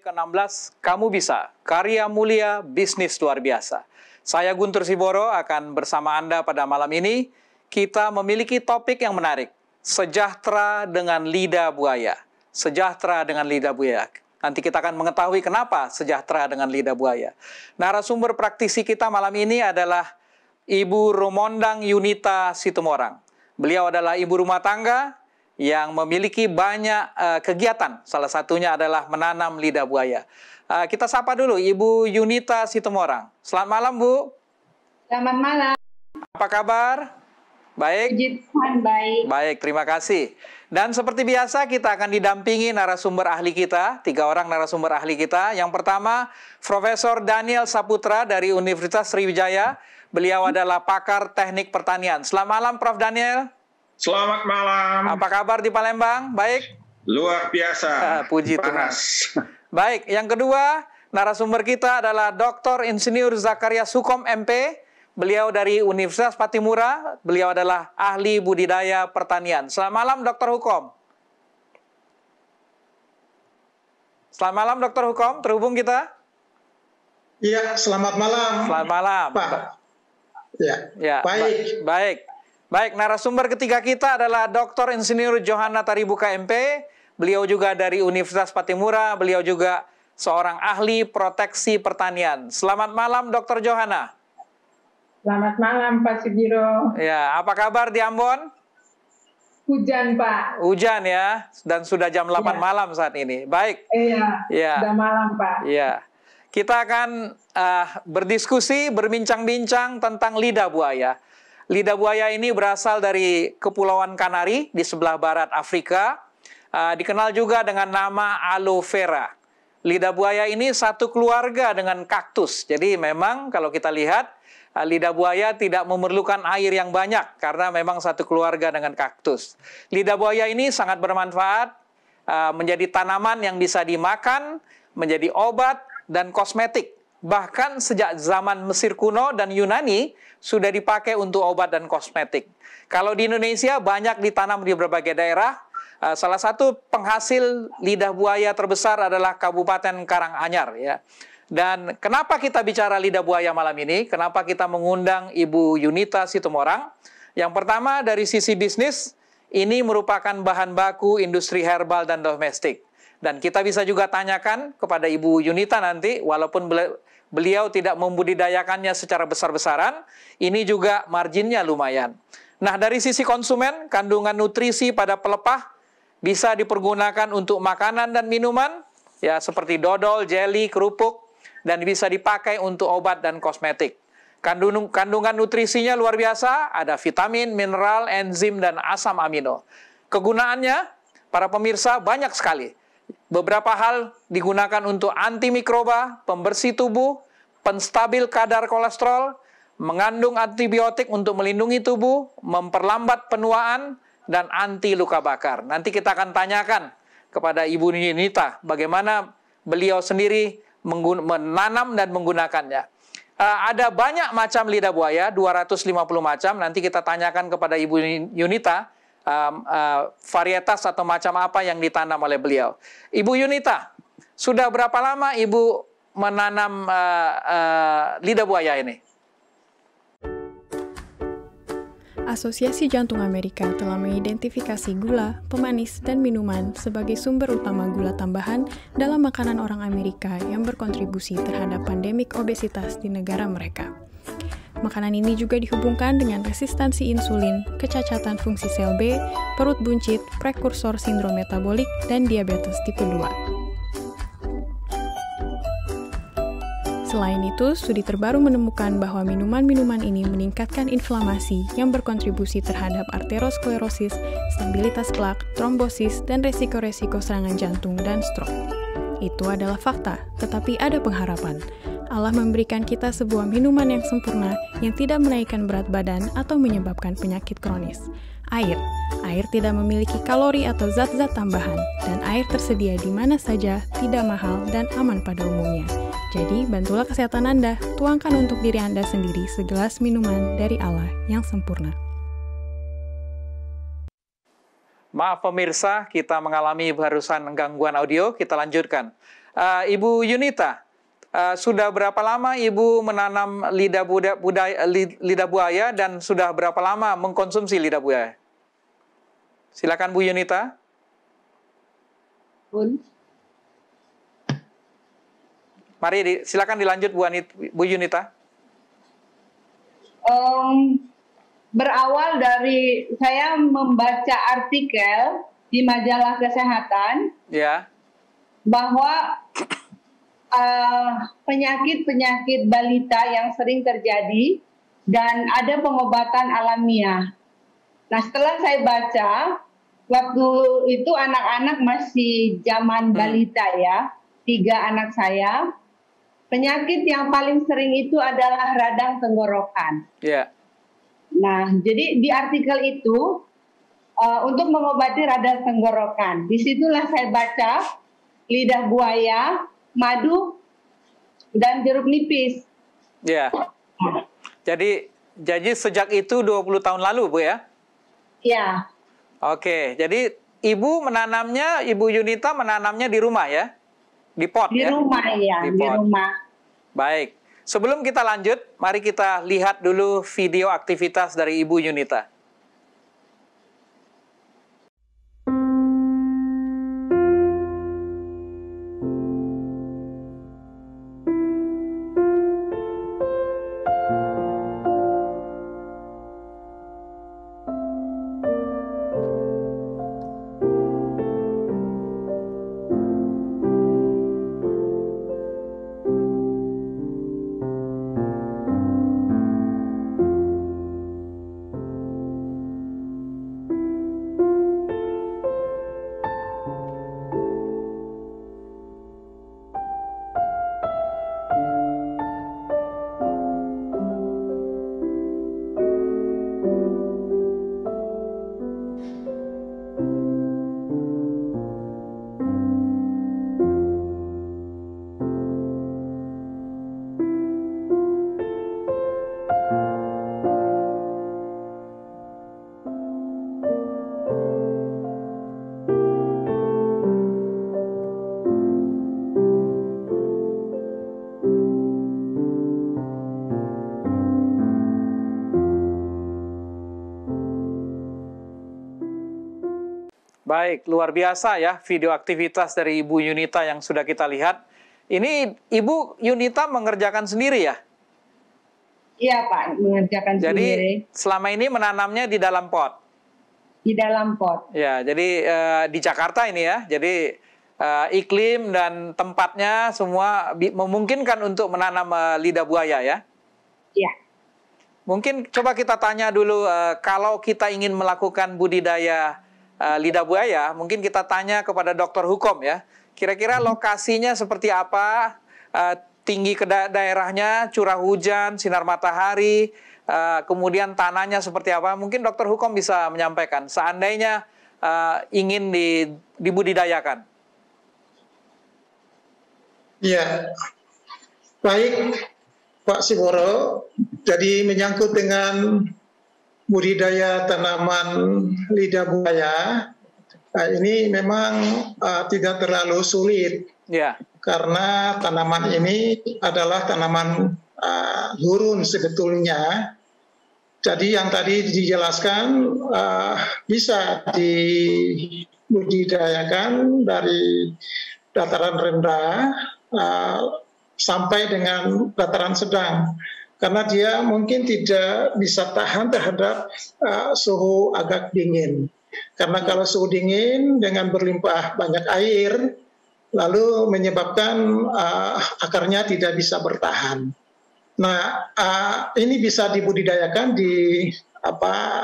Ke-16, Kamu Bisa, Karya Mulia Bisnis Luar Biasa. Saya Guntur Siboro akan bersama Anda pada malam ini. Kita memiliki topik yang menarik, sejahtera dengan lidah buaya. Sejahtera dengan lidah buaya. Nanti kita akan mengetahui kenapa sejahtera dengan lidah buaya. Narasumber praktisi kita malam ini adalah Ibu Rumondang Yunita Situmorang. Beliau adalah ibu rumah tangga yang memiliki banyak kegiatan. Salah satunya adalah menanam lidah buaya. Kita sapa dulu Ibu Yunita Situmorang. Selamat malam, Bu. Selamat malam. Apa kabar? Baik? Puji Tuhan, baik. Baik, terima kasih. Dan seperti biasa kita akan didampingi narasumber ahli kita, 3 orang narasumber ahli kita. Yang pertama, Profesor Daniel Saputra dari Universitas Sriwijaya. Beliau adalah pakar teknik pertanian. Selamat malam, Prof. Daniel. Selamat malam. Apa kabar di Palembang? Baik? Luar biasa. Puji Tuhan. Baik, yang kedua, narasumber kita adalah Dr. Insinyur Zakaria Sukom, MP. Beliau dari Universitas Patimura. Beliau adalah ahli budidaya pertanian. Selamat malam, Dr. Hukom. Selamat malam, Dr. Hukom. Terhubung kita? Iya, selamat malam. Selamat malam. Pak. Ya, baik. Baik, narasumber ketiga kita adalah Dr. Insinyur Johanna Taribuka, MP. Beliau juga dari Universitas Patimura. Beliau juga seorang ahli proteksi pertanian. Selamat malam, Dr. Johanna. Selamat malam, Pak Sugiro. Ya, apa kabar di Ambon? Hujan, Pak. Hujan ya, dan sudah jam 8 malam saat ini. Baik. Iya, sudah malam, Pak. Iya. Kita akan berdiskusi, berbincang-bincang tentang lidah buaya. Lidah buaya ini berasal dari Kepulauan Kanari di sebelah barat Afrika. Dikenal juga dengan nama aloe vera. Lidah buaya ini satu keluarga dengan kaktus. Jadi memang kalau kita lihat, lidah buaya tidak memerlukan air yang banyak karena memang satu keluarga dengan kaktus. Lidah buaya ini sangat bermanfaat, menjadi tanaman yang bisa dimakan, menjadi obat, dan kosmetik. Bahkan sejak zaman Mesir kuno dan Yunani sudah dipakai untuk obat dan kosmetik. Kalau di Indonesia banyak ditanam di berbagai daerah. Salah satu penghasil lidah buaya terbesar adalah Kabupaten Karanganyar. Ya. Dan kenapa kita bicara lidah buaya malam ini? Kenapa kita mengundang Ibu Yunita Situmorang? Yang pertama dari sisi bisnis, ini merupakan bahan baku industri herbal dan domestik. Dan kita bisa juga tanyakan kepada Ibu Yunita nanti, walaupun beliau tidak membudidayakannya secara besar-besaran, ini juga marginnya lumayan. Nah, dari sisi konsumen, kandungan nutrisi pada pelepah bisa dipergunakan untuk makanan dan minuman, ya seperti dodol, jeli, kerupuk, dan bisa dipakai untuk obat dan kosmetik. Kandungan nutrisinya luar biasa, ada vitamin, mineral, enzim, dan asam amino. Kegunaannya, para pemirsa, banyak sekali. Beberapa hal digunakan untuk antimikroba, pembersih tubuh, penstabil kadar kolesterol, mengandung antibiotik untuk melindungi tubuh, memperlambat penuaan, dan anti luka bakar. Nanti kita akan tanyakan kepada Ibu Yunita bagaimana beliau sendiri menanam dan menggunakannya. Ada banyak macam lidah buaya, 250 macam. Nanti kita tanyakan kepada Ibu Yunita varietas atau macam apa yang ditanam oleh beliau. Ibu Yunita, sudah berapa lama Ibu menanam lidah buaya ini? Asosiasi Jantung Amerika telah mengidentifikasi gula, pemanis, dan minuman sebagai sumber utama gula tambahan dalam makanan orang Amerika yang berkontribusi terhadap pandemik obesitas di negara mereka. Makanan ini juga dihubungkan dengan resistensi insulin, kecacatan fungsi sel B, perut buncit, prekursor sindrom metabolik, dan diabetes tipe 2. Selain itu, studi terbaru menemukan bahwa minuman-minuman ini meningkatkan inflamasi yang berkontribusi terhadap arteriosklerosis, stabilitas plak, trombosis, dan resiko-resiko serangan jantung dan stroke. Itu adalah fakta, tetapi ada pengharapan. Allah memberikan kita sebuah minuman yang sempurna yang tidak menaikkan berat badan atau menyebabkan penyakit kronis. Air. Air tidak memiliki kalori atau zat-zat tambahan, dan air tersedia di mana saja, tidak mahal, dan aman pada umumnya. Jadi, bantulah kesehatan Anda, tuangkan untuk diri Anda sendiri segelas minuman dari Allah yang sempurna. Maaf pemirsa, kita mengalami barusan gangguan audio, kita lanjutkan. Ibu Yunita, sudah berapa lama Ibu menanam lidah buaya dan sudah berapa lama mengkonsumsi lidah buaya? Silakan Bu Yunita. Mari silakan dilanjut Bu Yunita. Berawal dari saya membaca artikel di majalah kesehatan, ya, bahwa penyakit-penyakit balita yang sering terjadi dan ada pengobatan alamiah. Nah, setelah saya baca, waktu itu anak-anak masih zaman balita ya, 3 anak saya, penyakit yang paling sering itu adalah radang tenggorokan. Yeah. Nah, jadi di artikel itu, untuk mengobati radang tenggorokan, disitulah saya baca lidah buaya, madu, dan jeruk nipis. Ya. Jadi sejak itu 20 tahun lalu, Bu ya? Ya. Oke, jadi Ibu Yunita menanamnya di rumah ya? Di pot ya? Di rumah ya, di rumah. Baik. Sebelum kita lanjut, mari kita lihat dulu video aktivitas dari Ibu Yunita. Baik, luar biasa ya video aktivitas dari Ibu Yunita yang sudah kita lihat. Ini Ibu Yunita mengerjakan sendiri ya? Iya Pak, mengerjakan sendiri. Jadi selama ini menanamnya di dalam pot? Di dalam pot. Ya, jadi di Jakarta ini ya, jadi iklim dan tempatnya semua memungkinkan untuk menanam lidah buaya ya? Iya. Mungkin coba kita tanya dulu, kalau kita ingin melakukan budidaya lidah buaya, mungkin kita tanya kepada dokter hukum ya. Kira-kira lokasinya seperti apa, tinggi ke daerahnya, curah hujan, sinar matahari, kemudian tanahnya seperti apa. Mungkin dokter hukum bisa menyampaikan seandainya ingin dibudidayakan. Ya, baik Pak Siboro. Jadi menyangkut dengan budidaya tanaman lidah buaya, ini memang tidak terlalu sulit, ya. Karena tanaman ini adalah tanaman gurun sebetulnya. Jadi yang tadi dijelaskan bisa dibudidayakan dari dataran rendah sampai dengan dataran sedang. Karena dia mungkin tidak bisa tahan terhadap suhu agak dingin. Karena kalau suhu dingin dengan berlimpah banyak air, lalu menyebabkan akarnya tidak bisa bertahan. Nah, ini bisa dibudidayakan di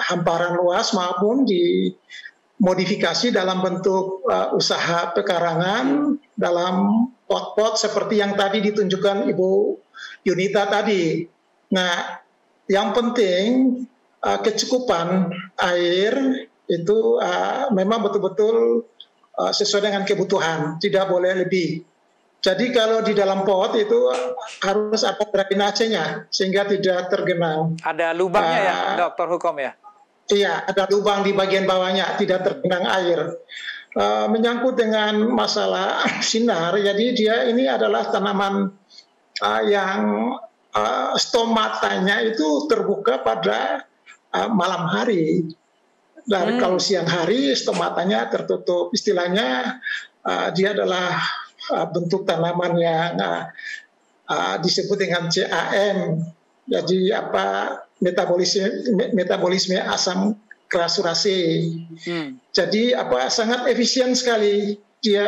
hamparan luas maupun dimodifikasi dalam bentuk usaha pekarangan dalam pot-pot seperti yang tadi ditunjukkan Ibu Yunita tadi. Nah, yang penting kecukupan air itu memang betul-betul sesuai dengan kebutuhan, tidak boleh lebih. Jadi kalau di dalam pot itu harus ada drainasenya sehingga tidak tergenang. Ada lubangnya ya, Dr. Hukom ya? Iya, ada lubang di bagian bawahnya, tidak tergenang air. Menyangkut dengan masalah sinar, jadi dia ini adalah tanaman yang stomatanya itu terbuka pada malam hari. Dan kalau siang hari stomatanya tertutup. Istilahnya dia adalah bentuk tanaman yang disebut dengan CAM. Jadi metabolisme asam krasurasi. Jadi sangat efisien sekali dia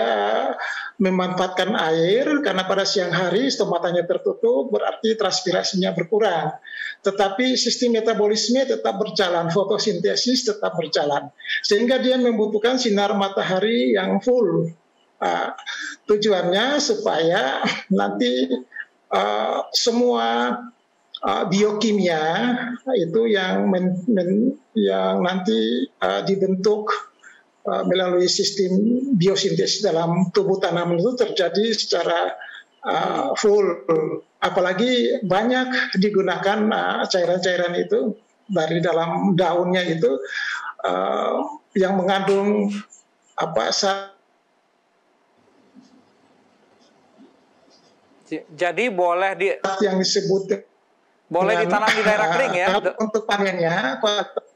memanfaatkan air karena pada siang hari stomatanya tertutup berarti transpirasinya berkurang. Tetapi sistem metabolisme tetap berjalan, fotosintesis tetap berjalan. Sehingga dia membutuhkan sinar matahari yang full. Tujuannya supaya nanti semua biokimia itu yang nanti dibentuk melalui sistem biosintesis dalam tubuh tanaman itu terjadi secara full. Apalagi banyak digunakan cairan-cairan itu dari dalam daunnya itu yang mengandung jadi boleh yang disebut ditanam di daerah kering ya? Untuk panennya,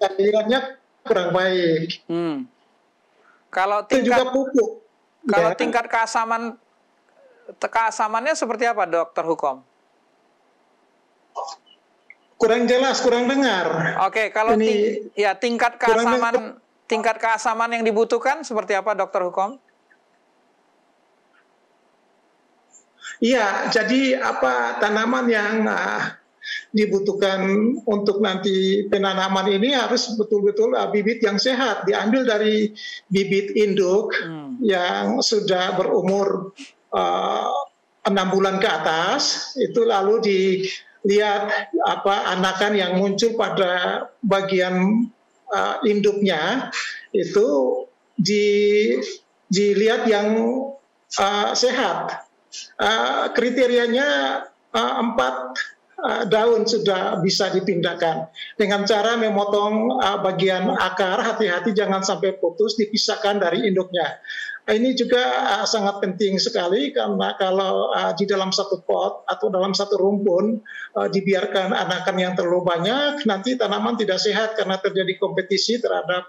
cairannya kurang baik. Kalau tingkat pupuk. Kalau tingkat keasamannya seperti apa, Dr. Hukom? Kurang jelas, kurang dengar. Oke, kalau tingkat keasaman yang dibutuhkan seperti apa, Dr. Hukom? Iya, jadi tanaman yang dibutuhkan untuk nanti penanaman ini harus betul-betul bibit yang sehat, diambil dari bibit induk yang sudah berumur 6 bulan ke atas, itu lalu dilihat anakan yang muncul pada bagian induknya itu dilihat yang sehat. Kriterianya 4 daun sudah bisa dipindahkan dengan cara memotong bagian akar, hati-hati jangan sampai putus, dipisahkan dari induknya. Ini juga sangat penting sekali karena kalau di dalam satu pot atau dalam satu rumpun dibiarkan anakan yang terlalu banyak, nanti tanaman tidak sehat karena terjadi kompetisi terhadap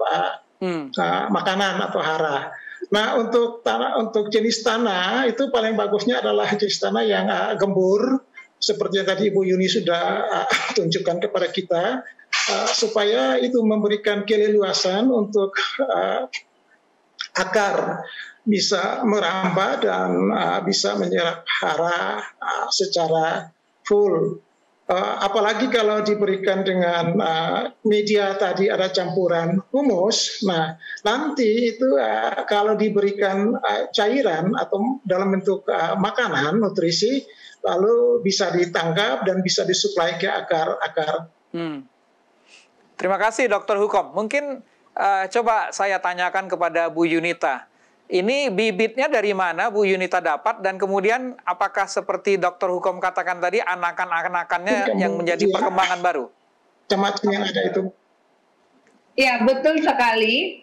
makanan atau hara. Nah, untuk jenis tanah itu paling bagusnya adalah jenis tanah yang gembur, seperti yang tadi Ibu Yuni sudah tunjukkan kepada kita, supaya itu memberikan keleluasan untuk akar bisa merambah dan bisa menyerap hara secara full. Apalagi kalau diberikan dengan media tadi ada campuran humus, nah nanti itu kalau diberikan cairan atau dalam bentuk makanan, nutrisi, lalu bisa ditangkap dan bisa disuplai ke akar-akar. Terima kasih Dr. Hukom. Mungkin coba saya tanyakan kepada Bu Yunita. Ini bibitnya dari mana Bu Yunita dapat, dan kemudian apakah seperti Dr. Hukom katakan tadi anakan-anakannya yang menjadi perkembangan baru? Macam-macam yang ada itu. Ya, betul sekali.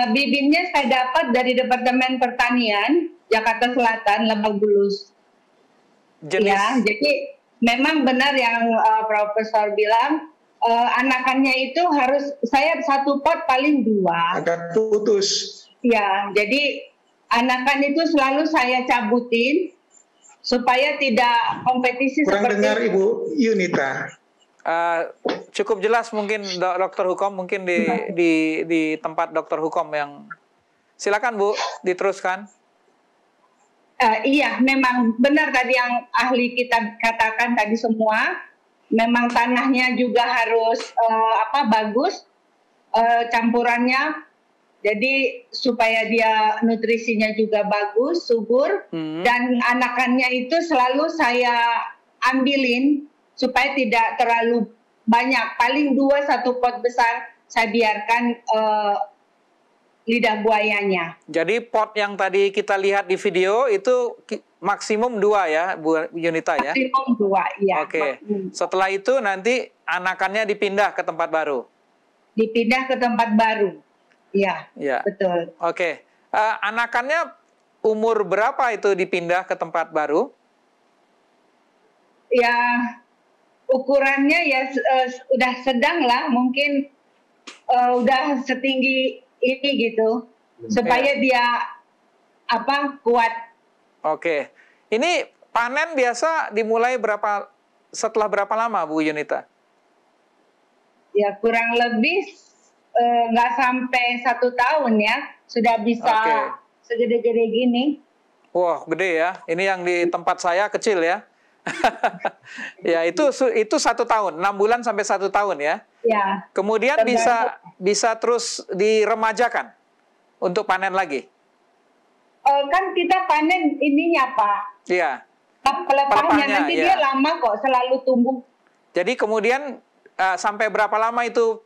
Bibitnya saya dapat dari Departemen Pertanian Jakarta Selatan, Lebak Bulus. Ya, jadi memang benar yang Profesor bilang, anakannya itu harus saya satu pot paling 2. Agak putus. Ya, jadi anakan itu selalu saya cabutin supaya tidak kompetisi. Kurang seperti dengar Ibu Yunita. Cukup jelas mungkin Dr. Hukom, mungkin di tempat Dr. Hukom yang silakan Bu diteruskan. Iya, memang benar tadi yang ahli kita katakan tadi semua. Memang tanahnya juga harus bagus campurannya. Jadi supaya dia nutrisinya juga bagus, subur, dan anakannya itu selalu saya ambilin supaya tidak terlalu banyak. Paling 2 1 pot besar saya biarkan lidah buayanya. Jadi pot yang tadi kita lihat di video itu maksimum 2 ya, Bu Yunita ya? Maksimum 2, ya. Oke. Setelah itu nanti anakannya dipindah ke tempat baru? Dipindah ke tempat baru. Iya, ya. Betul. Oke. Anakannya umur berapa itu dipindah ke tempat baru? Ya, ukurannya ya udah sedang lah, mungkin udah setinggi ini gitu, supaya dia kuat. Oke. Ini panen biasa dimulai setelah berapa lama, Bu Yunita? Ya kurang lebih nggak sampai 1 tahun ya, sudah bisa segede-gede gini. Wah, gede ya. Ini yang di tempat saya kecil ya. Ya, itu 1 tahun, 6 bulan sampai 1 tahun ya. Ya. Kemudian bisa terus diremajakan untuk panen lagi. Kan kita panen ininya, Pak. Iya. Pelepahnya nanti dia lama kok, selalu tumbuh. Jadi kemudian sampai berapa lama itu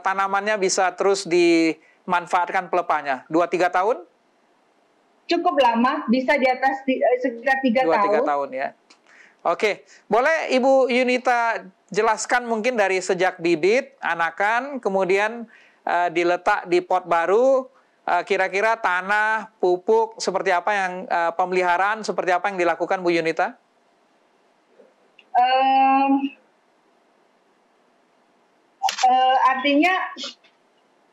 tanamannya bisa terus dimanfaatkan pelepahnya? 2-3 tahun? Cukup lama, bisa di atas sekitar 3 tahun. 2-3 tahun ya. Oke, boleh Ibu Yunita jelaskan mungkin dari sejak bibit, anakan, kemudian diletak di pot baru, kira-kira tanah, pupuk, seperti apa yang pemeliharaan, seperti apa yang dilakukan Bu Yunita? Artinya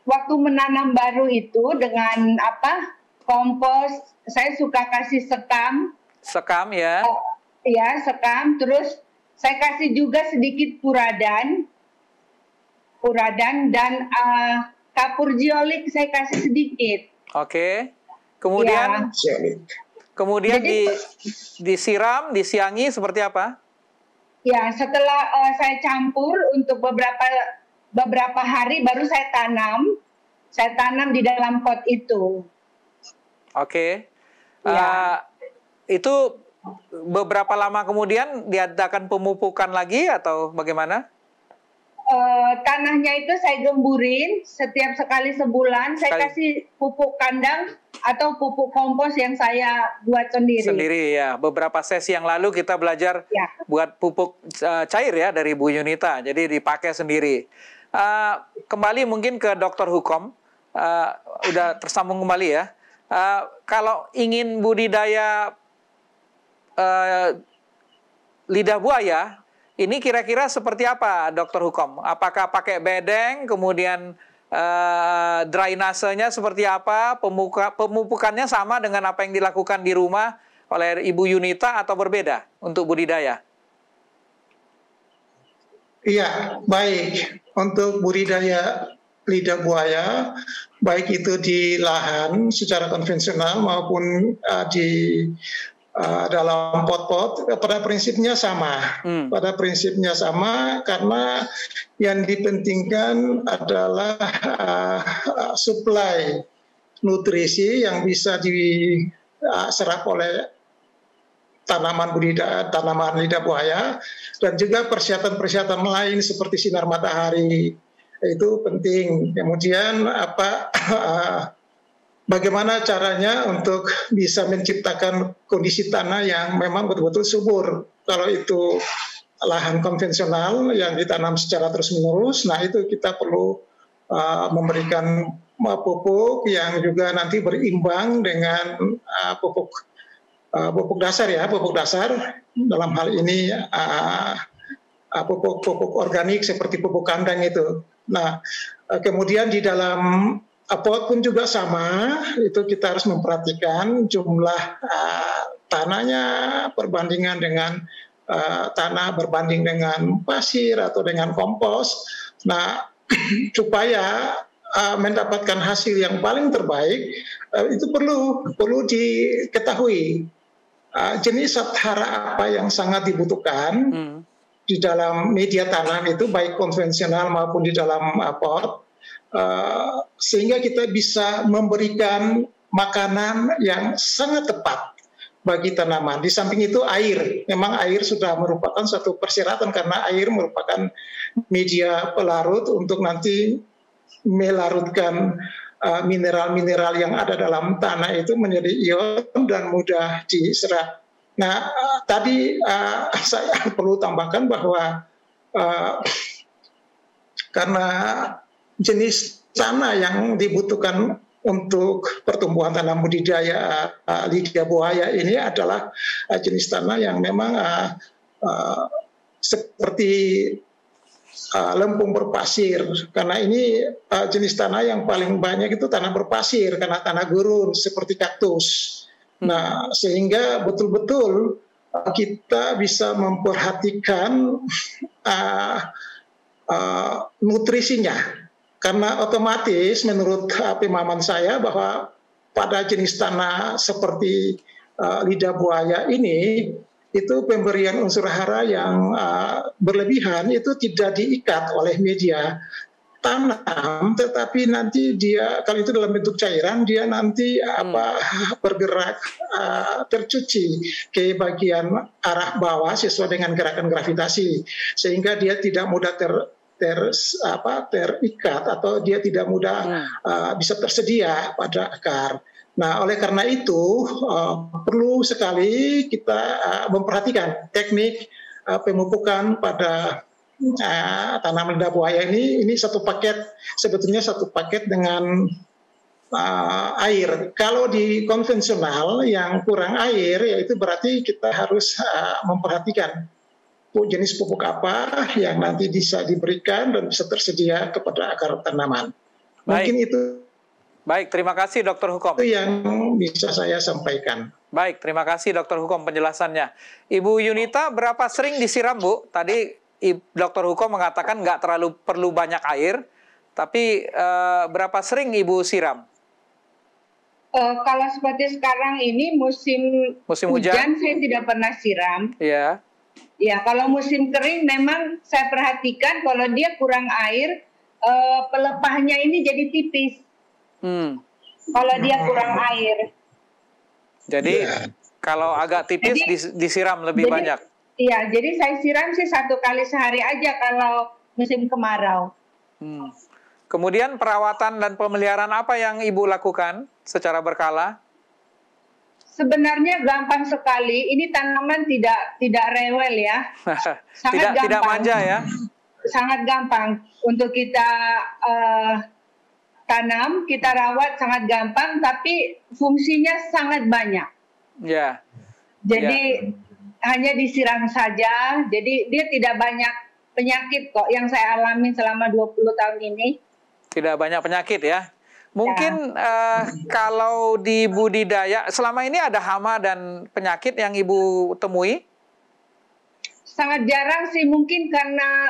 waktu menanam baru itu dengan kompos, saya suka kasih sekam ya. Ya, sekam, terus saya kasih juga sedikit puradan dan kapur jiolik saya kasih sedikit. Oke. Kemudian jadi, disiram, disiangi seperti apa? Ya, setelah saya campur untuk beberapa hari baru saya tanam. Saya tanam di dalam pot itu. Oke. Itu beberapa lama kemudian diadakan pemupukan lagi atau bagaimana? Tanahnya itu saya gemburin setiap sekali sebulan. Saya kasih pupuk kandang atau pupuk kompos yang saya buat sendiri. Sendiri ya. Beberapa sesi yang lalu kita belajar buat pupuk cair ya dari Bu Yunita. Jadi dipakai sendiri. Kembali mungkin ke Dr. Hukom. Udah tersambung kembali ya. Kalau ingin budidaya lidah buaya, ini kira-kira seperti apa, Dr. Hukom? Apakah pakai bedeng, kemudian drainasenya seperti apa, pemupukannya sama dengan apa yang dilakukan di rumah oleh Ibu Yunita atau berbeda untuk budidaya? Iya, baik. Untuk budidaya lidah buaya, baik itu di lahan secara konvensional maupun di dalam pot-pot, pada prinsipnya sama. Pada prinsipnya sama karena yang dipentingkan adalah suplai nutrisi yang bisa diserap oleh tanaman lidah buaya, dan juga persyaratan-persyaratan lain seperti sinar matahari itu penting. Kemudian bagaimana caranya untuk bisa menciptakan kondisi tanah yang memang betul-betul subur. Kalau itu lahan konvensional yang ditanam secara terus-menerus, nah itu kita perlu memberikan pupuk yang juga nanti berimbang dengan pupuk dasar ya, pupuk dasar dalam hal ini pupuk organik seperti pupuk kandang itu. Nah, kemudian di dalam pot pun juga sama, itu kita harus memperhatikan jumlah tanahnya perbandingan dengan tanah berbanding dengan pasir atau dengan kompos. Nah, supaya mendapatkan hasil yang paling terbaik itu perlu diketahui jenis sabthara apa yang sangat dibutuhkan di dalam media tanam itu, baik konvensional maupun di dalam pot, sehingga kita bisa memberikan makanan yang sangat tepat bagi tanaman. Di samping itu air, memang air sudah merupakan suatu persyaratan karena air merupakan media pelarut untuk nanti melarutkan mineral-mineral yang ada dalam tanah itu menjadi ion dan mudah diserap. Nah, tadi saya perlu tambahkan bahwa karena jenis tanah yang dibutuhkan untuk pertumbuhan tanam budidaya lidah buaya ini adalah jenis tanah yang memang seperti lempung berpasir, karena ini jenis tanah yang paling banyak itu tanah berpasir karena tanah gurun seperti kaktus. Nah, sehingga betul-betul kita bisa memperhatikan nutrisinya, karena otomatis menurut pemahaman saya bahwa pada jenis tanah seperti lidah buaya ini, itu pemberian unsur hara yang berlebihan itu tidak diikat oleh media tanam, tetapi nanti dia, kalau itu dalam bentuk cairan, dia nanti bergerak tercuci ke bagian arah bawah sesuai dengan gerakan gravitasi, sehingga dia tidak mudah terikat atau dia tidak mudah bisa tersedia pada akar. Nah, oleh karena itu perlu sekali kita memperhatikan teknik pemupukan pada tanaman lidah buaya ini satu paket, sebetulnya satu paket dengan air. Kalau di konvensional yang kurang air, yaitu berarti kita harus memperhatikan jenis pupuk apa yang nanti bisa diberikan dan bisa tersedia kepada akar tanaman. Mungkin itu. Baik, terima kasih Dr. Hukom. Itu yang bisa saya sampaikan. Baik, terima kasih Dr. Hukom penjelasannya. Ibu Yunita, berapa sering disiram, Bu? Tadi Dr. Hukom mengatakan nggak terlalu perlu banyak air, tapi berapa sering Ibu siram? Kalau seperti sekarang ini musim hujan, saya tidak pernah siram. Iya. Ya, kalau musim kering memang saya perhatikan kalau dia kurang air, pelepahnya ini jadi tipis. Kalau dia kurang air. Jadi kalau agak tipis disiram lebih banyak. Iya, jadi saya siram sih 1 kali sehari aja kalau musim kemarau. Kemudian perawatan dan pemeliharaan apa yang Ibu lakukan secara berkala? Sebenarnya gampang sekali. Ini tanaman tidak rewel ya. Sangat gampang. Tidak manja ya. Sangat gampang untuk kita tanam, kita rawat sangat gampang, tapi fungsinya sangat banyak. Ya. Jadi hanya disiram saja, jadi dia tidak banyak penyakit kok yang saya alami selama 20 tahun ini. Tidak banyak penyakit ya. Mungkin kalau di budidaya, selama ini ada hama dan penyakit yang Ibu temui? Sangat jarang sih, mungkin karena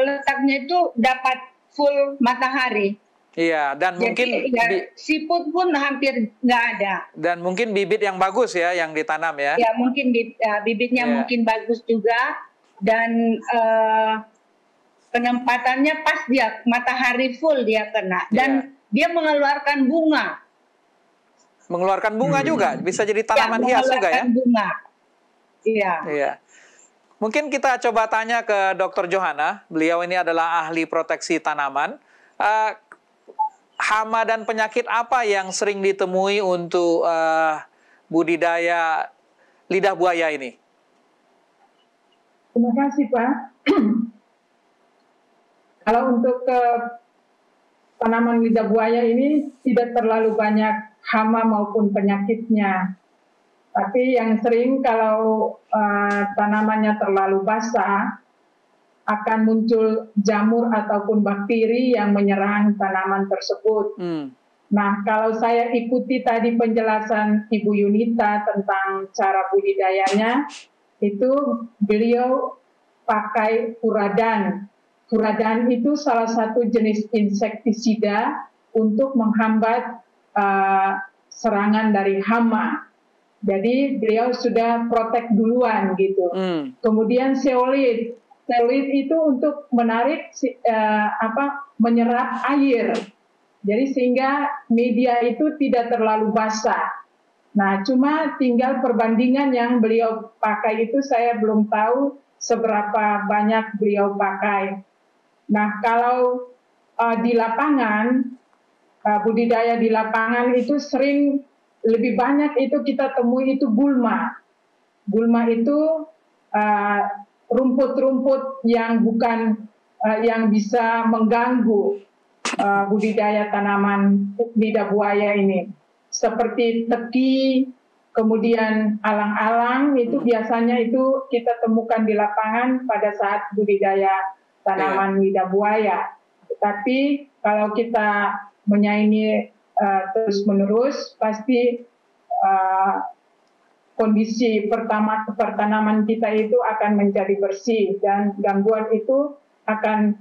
letaknya itu dapat full matahari. Iya, dan mungkin siput pun hampir nggak ada. Dan mungkin bibit yang bagus ya, yang ditanam ya. Ya, mungkin bibitnya mungkin bagus juga, dan penempatannya pas dia matahari full dia kena, dan dia mengeluarkan bunga. Mengeluarkan bunga juga, bisa jadi tanaman hias juga ya. Bunga. Iya. Iya. Mungkin kita coba tanya ke Dr. Johana. Beliau ini adalah ahli proteksi tanaman. Hama dan penyakit apa yang sering ditemui untuk budidaya lidah buaya ini? Terima kasih, Pak. Kalau untuk tanaman lidah buaya ini tidak terlalu banyak hama maupun penyakitnya. Tapi yang sering kalau tanamannya terlalu basah, akan muncul jamur ataupun bakteri yang menyerang tanaman tersebut. Nah, kalau saya ikuti tadi penjelasan Ibu Yunita tentang cara budidayanya, itu beliau pakai furadan. Furadan itu salah satu jenis insektisida untuk menghambat serangan dari hama. Jadi beliau sudah protek duluan gitu. Kemudian zeolit itu untuk menarik menyerap air. Jadi sehingga media itu tidak terlalu basah. Nah, cuma tinggal perbandingan yang beliau pakai itu saya belum tahu seberapa banyak beliau pakai. Nah, kalau di lapangan, budidaya di lapangan itu sering lebih banyak itu kita temui itu gulma. Gulma itu rumput-rumput yang bukan yang bisa mengganggu budidaya tanaman lidah buaya ini. Seperti teki, kemudian alang-alang itu biasanya itu kita temukan di lapangan pada saat budidaya tanaman lidah buaya. Tetapi kalau kita menyaingi terus-menerus, pasti kondisi pertanaman kita itu akan menjadi bersih dan gangguan itu akan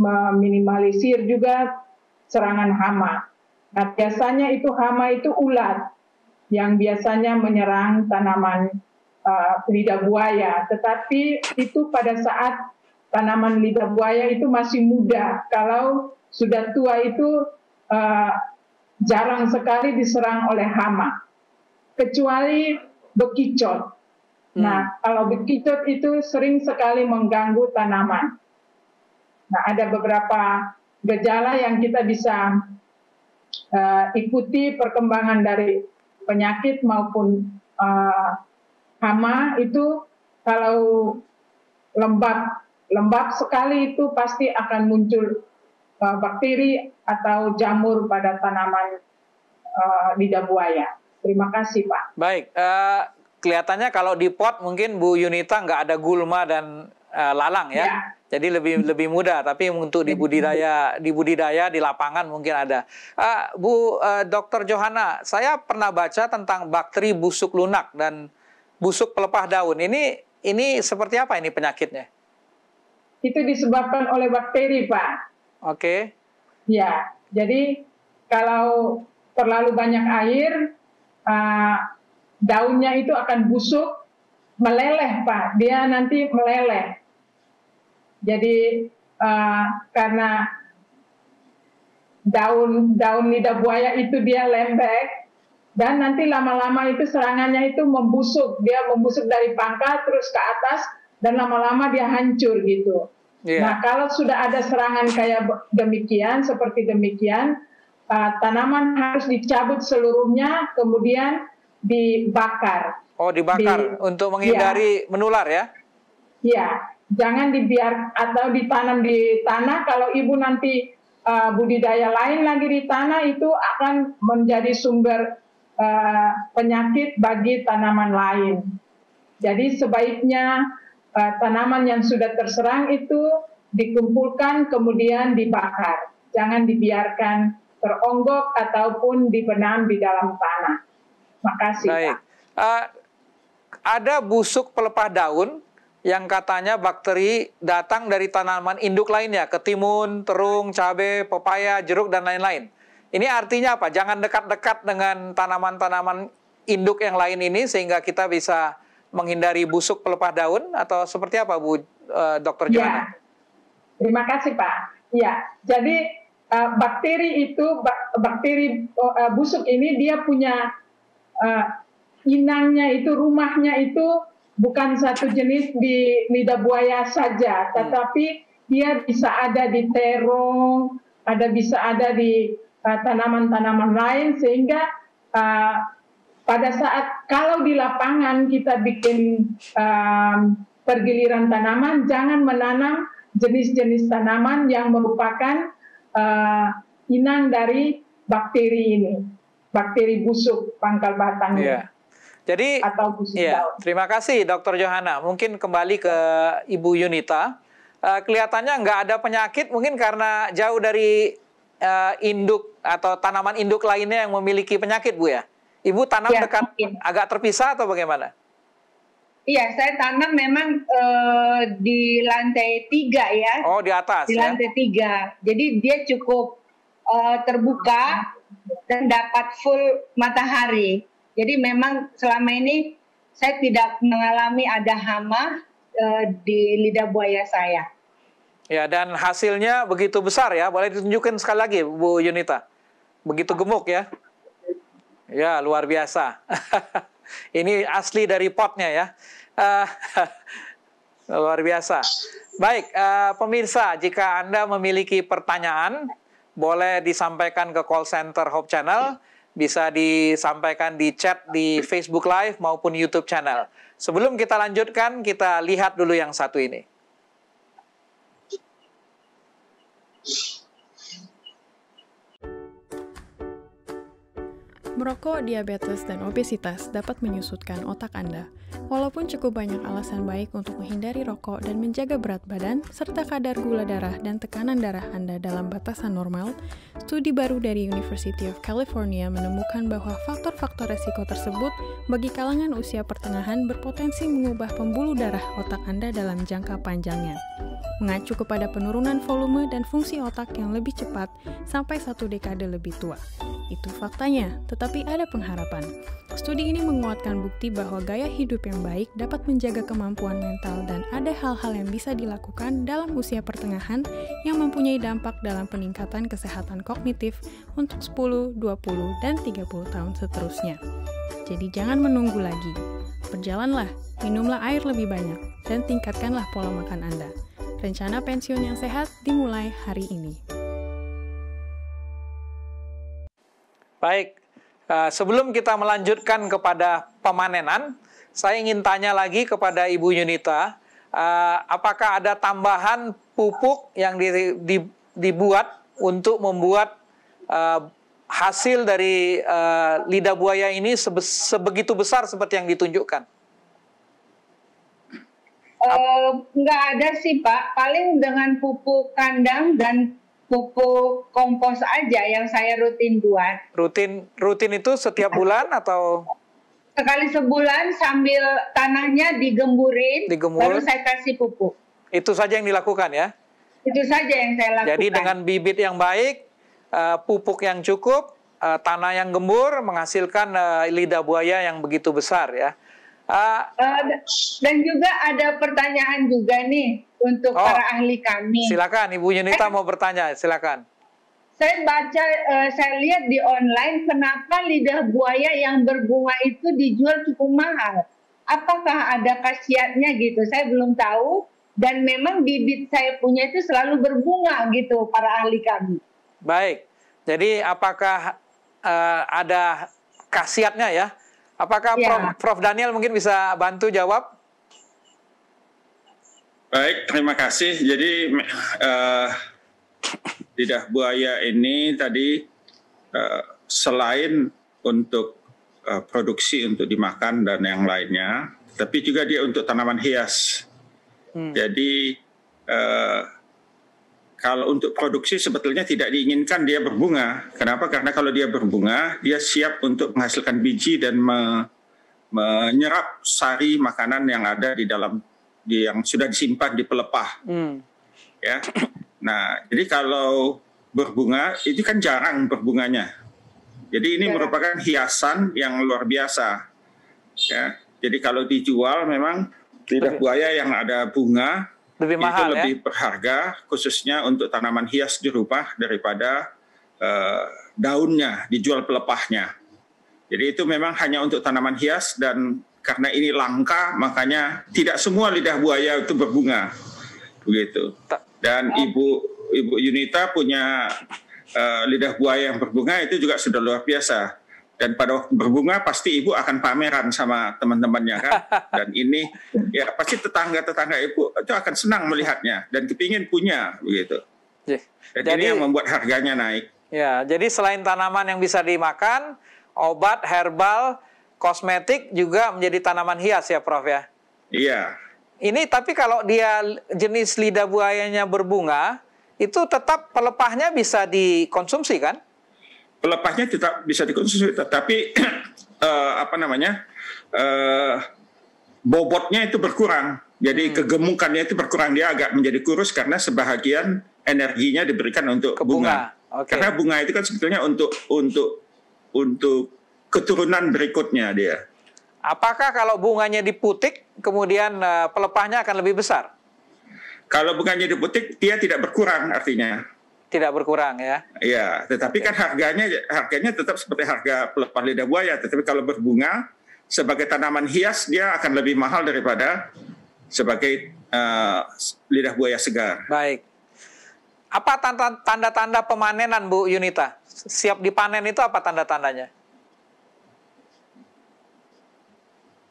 meminimalisir juga serangan hama. Nah, biasanya itu hama itu ulat yang biasanya menyerang tanaman lidah buaya. Tetapi itu pada saat tanaman lidah buaya itu masih muda. Kalau sudah tua itu jarang sekali diserang oleh hama, kecuali bekicot. Nah, kalau bekicot itu sering sekali mengganggu tanaman. Nah, ada beberapa gejala yang kita bisa ikuti perkembangan dari penyakit maupun hama itu. Kalau lembab sekali itu pasti akan muncul bakteri atau jamur pada tanaman lidah buaya. Terima kasih, Pak. Baik, kelihatannya kalau di pot mungkin Bu Yunita nggak ada gulma dan lalang ya. Jadi lebih mudah. Tapi untuk di budidaya di lapangan mungkin ada. Bu Dr. Johana, saya pernah baca tentang bakteri busuk lunak dan busuk pelepah daun. Ini seperti apa ini penyakitnya? Itu disebabkan oleh bakteri, Pak. Oke. Ya, jadi kalau terlalu banyak air, daunnya itu akan busuk, meleleh, Pak. Dia nanti meleleh. Jadi karena daun lidah buaya itu dia lembek, dan nanti lama-lama itu serangannya itu membusuk. Dia membusuk dari pangkal terus ke atas, dan lama-lama dia hancur gitu. Nah, kalau sudah ada serangan kayak demikian, seperti demikian, tanaman harus dicabut seluruhnya, kemudian dibakar. Oh, dibakar untuk menghindari menular ya? Iya, jangan dibiarkan atau ditanam di tanah. Kalau ibu nanti budidaya lain lagi di tanah, itu akan menjadi sumber penyakit bagi tanaman lain. Jadi sebaiknya tanaman yang sudah terserang itu dikumpulkan kemudian dibakar. Jangan dibiarkan teronggok ataupun dibenam di dalam tanah. Makasih. Baik. Ada busuk pelepah daun yang katanya bakteri datang dari tanaman induk lainnya, ketimun, terung, cabai, pepaya, jeruk, dan lain-lain. Ini artinya apa? Jangan dekat-dekat dengan tanaman-tanaman induk yang lain ini sehingga kita bisa menghindari busuk pelepah daun, atau seperti apa, Bu Dr. Johana? Ya, terima kasih, Pak. Ya, jadi bakteri busuk ini dia punya inangnya itu, rumahnya itu bukan satu jenis di lidah buaya saja, tetapi dia bisa ada di terong, bisa ada di tanaman-tanaman lain, sehingga pada saat kalau di lapangan kita bikin pergiliran tanaman, jangan menanam jenis-jenis tanaman yang merupakan inang dari bakteri ini, bakteri busuk pangkal batang ini. Jadi, atau busuk daun. Terima kasih Dr. Johana. Mungkin kembali ke Ibu Yunita. Kelihatannya nggak ada penyakit, mungkin karena jauh dari induk atau tanaman induk lainnya yang memiliki penyakit, Bu ya? Ibu tanam dekat, agak terpisah atau bagaimana? Iya, saya tanam memang di lantai 3 ya. Oh, di atas di lantai 3. Jadi dia cukup terbuka dan dapat full matahari. Jadi memang selama ini saya tidak mengalami ada hama di lidah buaya saya. Ya, dan hasilnya begitu besar ya. Boleh ditunjukkan sekali lagi, Bu Yunita. Begitu gemuk ya. Ya, luar biasa. Ini asli dari potnya ya. Luar biasa. Baik, pemirsa, jika Anda memiliki pertanyaan, boleh disampaikan ke call center Hope Channel. Bisa disampaikan di chat di Facebook Live maupun YouTube channel. Sebelum kita lanjutkan, kita lihat dulu yang satu ini. Merokok, diabetes, dan obesitas dapat menyusutkan otak Anda. Walaupun cukup banyak alasan baik untuk menghindari rokok dan menjaga berat badan, serta kadar gula darah dan tekanan darah Anda dalam batasan normal, studi baru dari University of California menemukan bahwa faktor-faktor resiko tersebut bagi kalangan usia pertengahan berpotensi mengubah pembuluh darah otak Anda dalam jangka panjangnya. Mengacu kepada penurunan volume dan fungsi otak yang lebih cepat sampai 1 dekade lebih tua. Itu faktanya, tetapi ada pengharapan. Studi ini menguatkan bukti bahwa gaya hidup yang baik dapat menjaga kemampuan mental dan ada hal-hal yang bisa dilakukan dalam usia pertengahan yang mempunyai dampak dalam peningkatan kesehatan kognitif untuk 10, 20, dan 30 tahun seterusnya. Jadi jangan menunggu lagi. Berjalanlah, minumlah air lebih banyak, dan tingkatkanlah pola makan Anda. Rencana pensiun yang sehat dimulai hari ini. Baik, sebelum kita melanjutkan kepada pemanenan, saya ingin tanya lagi kepada Ibu Yunita, apakah ada tambahan pupuk yang dibuat untuk membuat hasil dari lidah buaya ini sebegitu besar seperti yang ditunjukkan? Nggak ada sih Pak, paling dengan pupuk kandang dan pupuk kompos aja yang saya rutin buat. Rutin itu setiap bulan atau? Sekali sebulan sambil tanahnya digemburin, baru saya kasih pupuk. Itu saja yang dilakukan ya? Itu saja yang saya lakukan. Jadi dengan bibit yang baik, pupuk yang cukup, tanah yang gembur menghasilkan lidah buaya yang begitu besar ya. Dan juga ada pertanyaan juga nih untuk para ahli kami. Silakan, Ibu Yunita mau bertanya, silakan. Saya baca, saya lihat di online, kenapa lidah buaya yang berbunga itu dijual cukup mahal? Apakah ada khasiatnya gitu? Saya belum tahu. Dan memang bibit saya punya itu selalu berbunga gitu, para ahli kami. Baik, jadi apakah ada khasiatnya ya? Apakah Prof. Daniel mungkin bisa bantu jawab? Baik, terima kasih. Jadi lidah buaya ini tadi selain untuk produksi untuk dimakan dan yang lainnya, tapi juga dia untuk tanaman hias. Jadi kalau untuk produksi sebetulnya tidak diinginkan dia berbunga. Kenapa? Karena kalau dia berbunga, dia siap untuk menghasilkan biji dan menyerap sari makanan yang ada di dalam yang sudah disimpan di pelepah. Ya. Nah, jadi kalau berbunga itu kan jarang berbunganya. Jadi ini merupakan hiasan yang luar biasa. Ya. Jadi kalau dijual memang lidah buaya yang ada bunga lebih mahal, itu lebih berharga, khususnya untuk tanaman hias di rumah daripada daunnya, dijual pelepahnya. Jadi itu memang hanya untuk tanaman hias, dan karena ini langka, makanya tidak semua lidah buaya itu berbunga, begitu. Dan Ibu Yunita punya lidah buaya yang berbunga itu juga sudah luar biasa. Dan pada waktu berbunga pasti ibu akan pameran sama teman-temannya kan. Dan ini ya pasti tetangga-tetangga ibu itu akan senang melihatnya dan kepingin punya begitu. Dan ini yang membuat harganya naik. Ya, jadi selain tanaman yang bisa dimakan, obat, herbal, kosmetik juga menjadi tanaman hias ya Prof ya? Iya. Ini tapi kalau dia jenis lidah buayanya berbunga, itu tetap pelepahnya bisa dikonsumsi kan? Pelepahnya tetap bisa dikonsumsi, tetapi bobotnya itu berkurang. Jadi kegemukannya itu berkurang, dia agak menjadi kurus karena sebahagian energinya diberikan untuk bunga. Okay. Karena bunga itu kan sebetulnya untuk keturunan berikutnya dia. Apakah kalau bunganya diputik, kemudian pelepahnya akan lebih besar? Kalau bunganya diputik, dia tidak berkurang artinya. Tidak berkurang ya? Iya, tetapi kan harganya tetap seperti harga pelepah lidah buaya. Tetapi kalau berbunga, sebagai tanaman hias, dia akan lebih mahal daripada sebagai lidah buaya segar. Baik. Apa tanda-tanda pemanenan, Bu Yunita? Siap dipanen itu apa tanda-tandanya?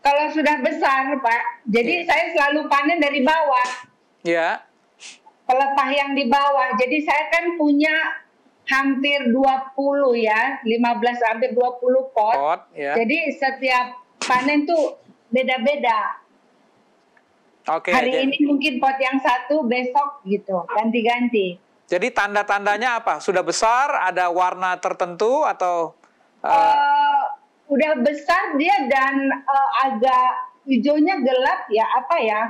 Kalau sudah besar, Pak, jadi saya selalu panen dari bawah. Ya. Pelepah yang di bawah. Jadi saya kan punya hampir 20 ya, 15 hampir 20 pot. Ya. Jadi setiap panen tuh beda-beda. Oke. Hari ini mungkin pot yang satu, besok gitu, ganti-ganti. Jadi tanda-tandanya apa? Sudah besar, ada warna tertentu atau? Udah besar dia dan agak hijaunya gelap ya, apa ya?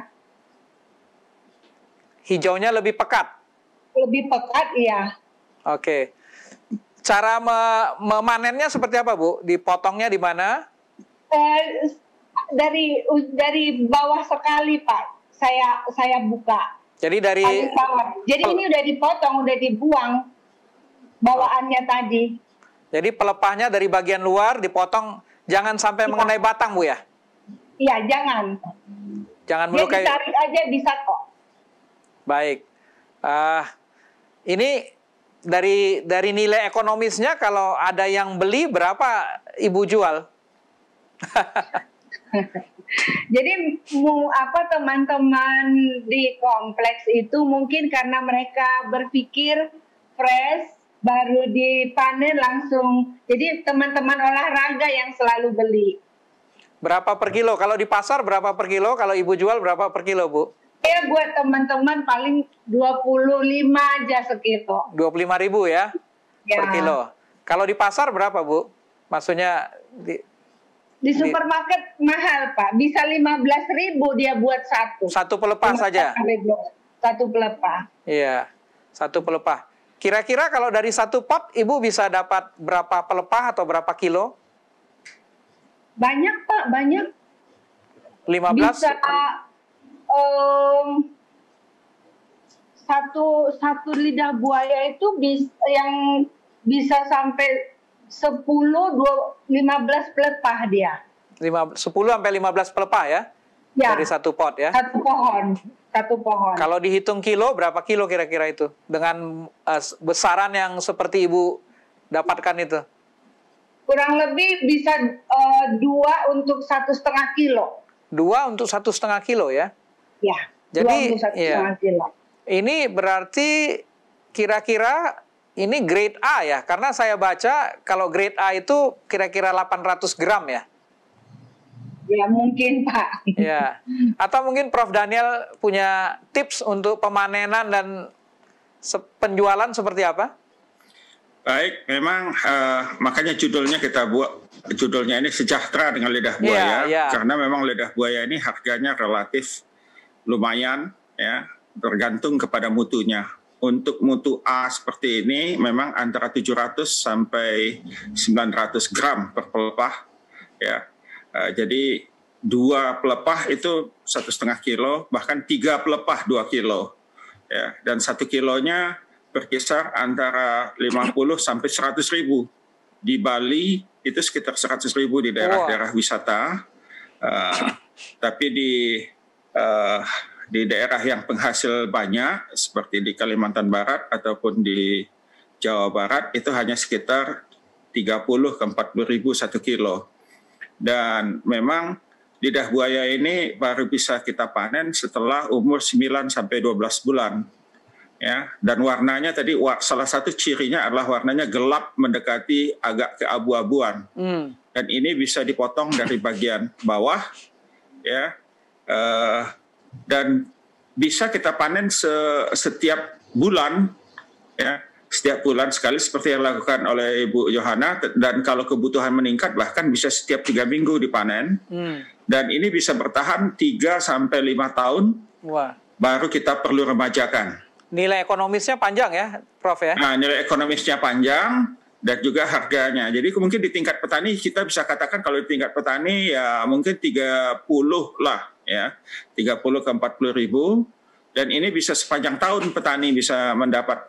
Hijaunya lebih pekat? Lebih pekat, iya. Oke. Cara memanennya seperti apa, Bu? Dipotongnya di mana? Dari bawah sekali, Pak. Saya buka. Jadi dari Jadi ini udah dipotong, udah dibuang bawaannya tadi. Jadi pelepahnya dari bagian luar dipotong, jangan sampai mengenai batang, Bu ya? Iya, jangan. Jangan melukai. Ditarik aja bisa kok. Baik. Ini dari nilai ekonomisnya, kalau ada yang beli, berapa Ibu jual? Jadi teman-teman di kompleks itu mungkin karena mereka berpikir fresh, baru dipanen langsung. Jadi teman-teman olahraga yang selalu beli. Berapa per kilo? Kalau di pasar berapa per kilo? Kalau Ibu jual berapa per kilo, Bu? Ya buat teman-teman paling 25 aja sekilo. 25.000 ya? Per kilo. Kalau di pasar berapa, Bu? Maksudnya di supermarket mahal, Pak. Bisa 15.000 dia buat satu. Satu pelepah saja? Satu pelepah. Iya, satu pelepah. Kira-kira kalau dari satu pot, Ibu bisa dapat berapa pelepah atau berapa kilo? Banyak, Pak, banyak. 15? Bisa satu lidah buaya itu yang bisa sampai 10, 15 pelepah dia. 10 sampai 15 pelepah ya? Ya. Dari satu pot ya? Satu pohon. Kalau dihitung kilo, berapa kilo kira-kira itu? Dengan besaran yang seperti Ibu dapatkan itu? Kurang lebih bisa 2 untuk 1,5 kilo. 2 untuk 1,5 kilo ya? Ya, jadi 1,5 kilo. Ini berarti kira-kira ini grade A ya? Karena saya baca kalau grade A itu kira-kira 800 gram ya? Ya mungkin, Pak. Ya. Atau mungkin Prof. Daniel punya tips untuk pemanenan dan penjualan seperti apa? Baik, memang makanya judulnya kita buat, judulnya ini sejahtera dengan lidah buaya, karena memang lidah buaya ini harganya relatif lumayan ya, tergantung kepada mutunya. Untuk mutu A seperti ini memang antara 700 sampai 900 gram per pelepah ya. Jadi 2 pelepah itu 1,5 kilo, bahkan 3 pelepah 2 kilo ya, dan 1 kilonya berkisar antara 50 sampai 100.000. Di Bali itu sekitar 100.000 di daerah-daerah wisata. Tapi di daerah yang penghasil banyak seperti di Kalimantan Barat ataupun di Jawa Barat itu hanya sekitar 30 ke 40.000 1 kilo. Dan memang lidah buaya ini baru bisa kita panen setelah umur 9 sampai 12 bulan. Ya, dan warnanya tadi salah satu cirinya adalah warnanya gelap mendekati agak keabu-abuan. Dan ini bisa dipotong dari bagian bawah ya. Dan bisa kita panen setiap bulan ya, setiap bulan sekali seperti yang dilakukan oleh Ibu Yohana, dan kalau kebutuhan meningkat bahkan bisa setiap 3 minggu dipanen. Dan ini bisa bertahan 3 sampai 5 tahun. Baru kita perlu remajakan. Nilai ekonomisnya panjang ya, Prof ya? Nah, nilai ekonomisnya panjang dan juga harganya. Jadi mungkin di tingkat petani kita bisa katakan kalau di tingkat petani ya mungkin 30 lah ya, 30 ke 40 ribu, dan ini bisa sepanjang tahun petani bisa mendapat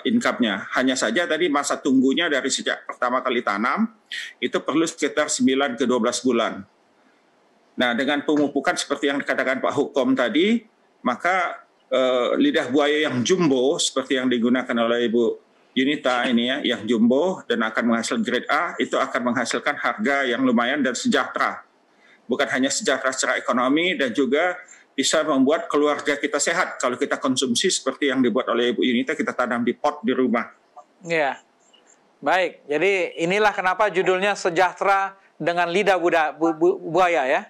income-nya. Hanya saja tadi masa tunggunya dari sejak pertama kali tanam itu perlu sekitar 9 ke 12 bulan. Nah, dengan pemupukan seperti yang dikatakan Pak Hukom tadi, maka lidah buaya yang jumbo seperti yang digunakan oleh Ibu Yunita ini ya, yang jumbo dan akan menghasilkan grade A, itu akan menghasilkan harga yang lumayan dan sejahtera. Bukan hanya sejahtera secara ekonomi, dan juga bisa membuat keluarga kita sehat. Kalau kita konsumsi seperti yang dibuat oleh Ibu Yunita, kita tanam di pot di rumah. Iya. Baik, jadi inilah kenapa judulnya Sejahtera dengan Lidah Buaya ya.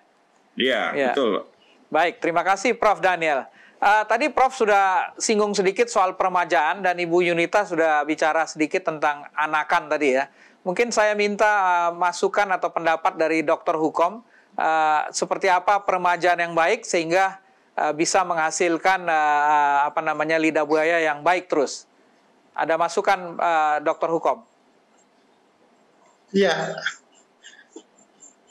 Iya, ya. Betul. Baik, terima kasih Prof. Daniel. Tadi Prof sudah singgung sedikit soal peremajaan dan Ibu Yunita sudah bicara sedikit tentang anakan tadi ya. Mungkin saya minta masukan atau pendapat dari Dr. Hukom, seperti apa peremajaan yang baik sehingga bisa menghasilkan lidah buaya yang baik terus. Ada masukan Dr. Hukom? Ya.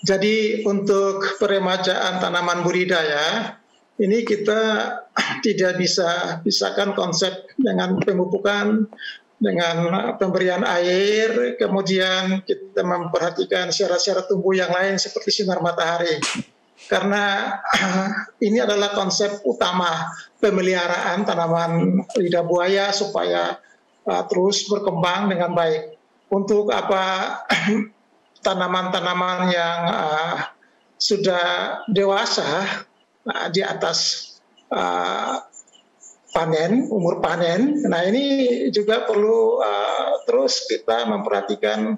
Jadi untuk peremajaan tanaman budidaya ini kita tidak bisa pisahkan konsep dengan pemupukan, dengan pemberian air, kemudian kita memperhatikan syarat-syarat tumbuh yang lain seperti sinar matahari. Karena ini adalah konsep utama pemeliharaan tanaman lidah buaya supaya terus berkembang dengan baik. Untuk tanaman-tanaman yang sudah dewasa, di atas umur panen. Nah, ini juga perlu terus kita memperhatikan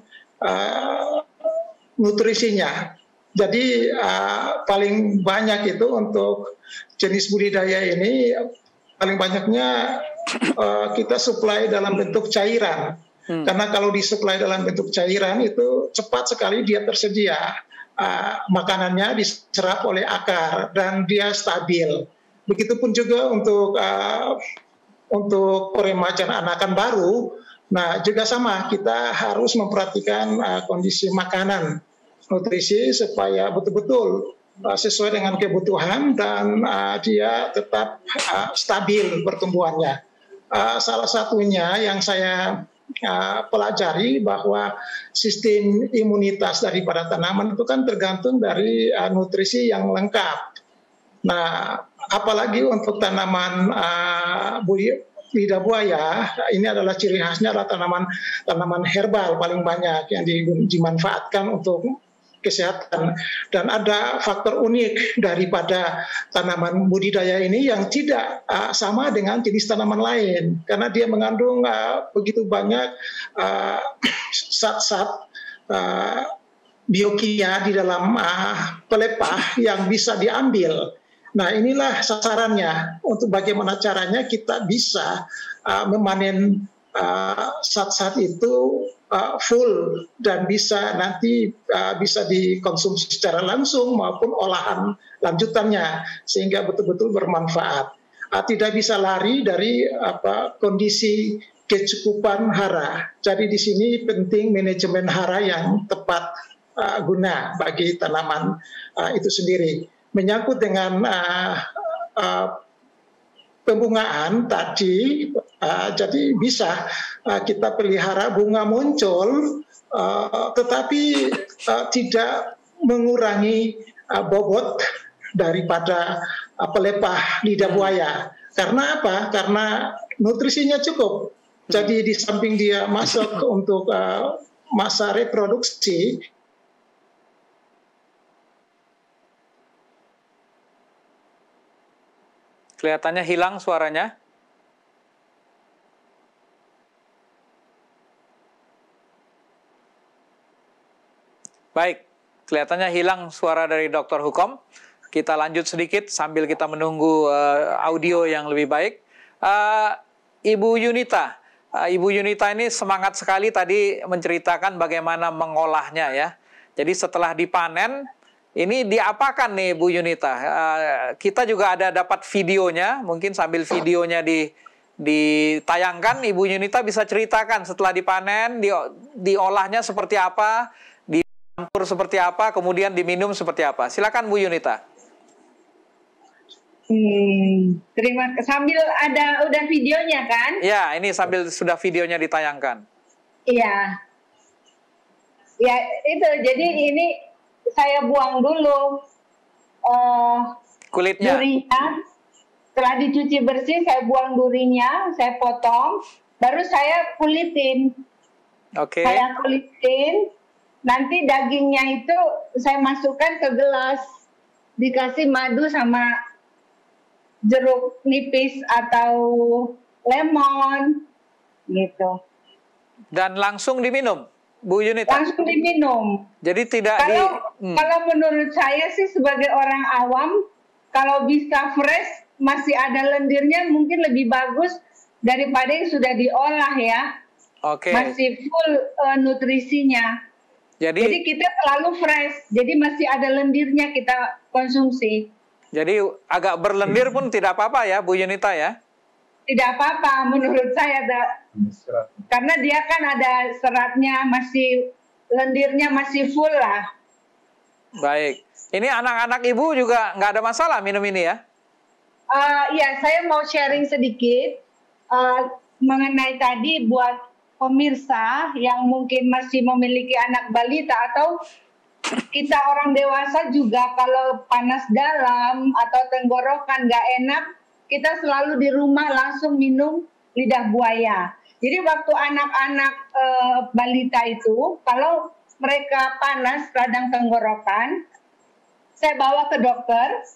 nutrisinya. Jadi paling banyak itu untuk jenis budidaya ini, paling banyaknya kita suplai dalam bentuk cairan. Karena kalau disuplai dalam bentuk cairan itu cepat sekali dia tersedia. Makanannya diserap oleh akar dan dia stabil. Begitupun juga untuk peremajaan anakan baru. Nah, juga sama, kita harus memperhatikan kondisi makanan, nutrisi supaya betul-betul sesuai dengan kebutuhan dan dia tetap stabil pertumbuhannya. Salah satunya yang saya pelajari bahwa sistem imunitas daripada tanaman itu kan tergantung dari nutrisi yang lengkap. Nah, apalagi untuk tanaman lidah buaya, ini adalah ciri khasnya adalah tanaman herbal paling banyak yang dimanfaatkan untuk kesehatan. Dan ada faktor unik daripada tanaman budidaya ini yang tidak sama dengan jenis tanaman lain, karena dia mengandung begitu banyak zat-zat biokimia di dalam pelepah yang bisa diambil. Nah, inilah sasarannya untuk bagaimana caranya kita bisa memanen zat-zat itu full dan nanti bisa dikonsumsi secara langsung maupun olahan lanjutannya sehingga betul-betul bermanfaat. Tidak bisa lari dari kondisi kecukupan hara. Jadi di sini penting manajemen hara yang tepat guna bagi tanaman itu sendiri. Menyangkut dengan pembungaan tadi, jadi bisa kita pelihara bunga muncul, tetapi tidak mengurangi bobot daripada pelepah lidah buaya. Karena apa? Karena nutrisinya cukup. Jadi di samping dia masuk untuk masa reproduksi, kelihatannya hilang suaranya. Baik, kelihatannya hilang suara dari Dr. Hukom. Kita lanjut sedikit sambil kita menunggu audio yang lebih baik. Ibu Yunita ini semangat sekali tadi menceritakan bagaimana mengolahnya ya. Jadi setelah dipanen, ini diapakan nih Bu Yunita? Kita juga ada dapat videonya, mungkin sambil videonya ditayangkan, Ibu Yunita bisa ceritakan setelah dipanen, diolahnya seperti apa, dicampur seperti apa, kemudian diminum seperti apa. Silakan Bu Yunita. Terima kasih. Sambil udah videonya kan? Ya, ini sambil sudah videonya ditayangkan. Iya. Ya itu, jadi ini saya buang dulu kulitnya. durinya. Setelah dicuci bersih, saya buang durinya, saya potong, baru saya kulitin. Oke. Saya kulitin, nanti dagingnya itu saya masukkan ke gelas, dikasih madu sama jeruk nipis atau lemon, gitu. Dan langsung diminum, Bu Yunita? Langsung diminum. Jadi tidak kalau menurut saya sih sebagai orang awam, kalau bisa fresh, masih ada lendirnya mungkin lebih bagus daripada yang sudah diolah ya. Oke. Masih full nutrisinya. Jadi kita selalu fresh, jadi masih ada lendirnya kita konsumsi. Jadi agak berlendir pun tidak apa-apa ya Bu Yunita ya? Tidak apa-apa menurut saya. Karena dia kan ada seratnya, masih lendirnya masih full lah. Baik. Ini anak-anak Ibu juga nggak ada masalah minum ini ya? Ya, saya mau sharing sedikit mengenai tadi buat pemirsa yang mungkin masih memiliki anak balita atau kita orang dewasa juga kalau panas dalam atau tenggorokan nggak enak, kita selalu di rumah langsung minum lidah buaya. Jadi waktu anak-anak balita itu, kalau mereka panas radang tenggorokan, saya bawa ke dokter.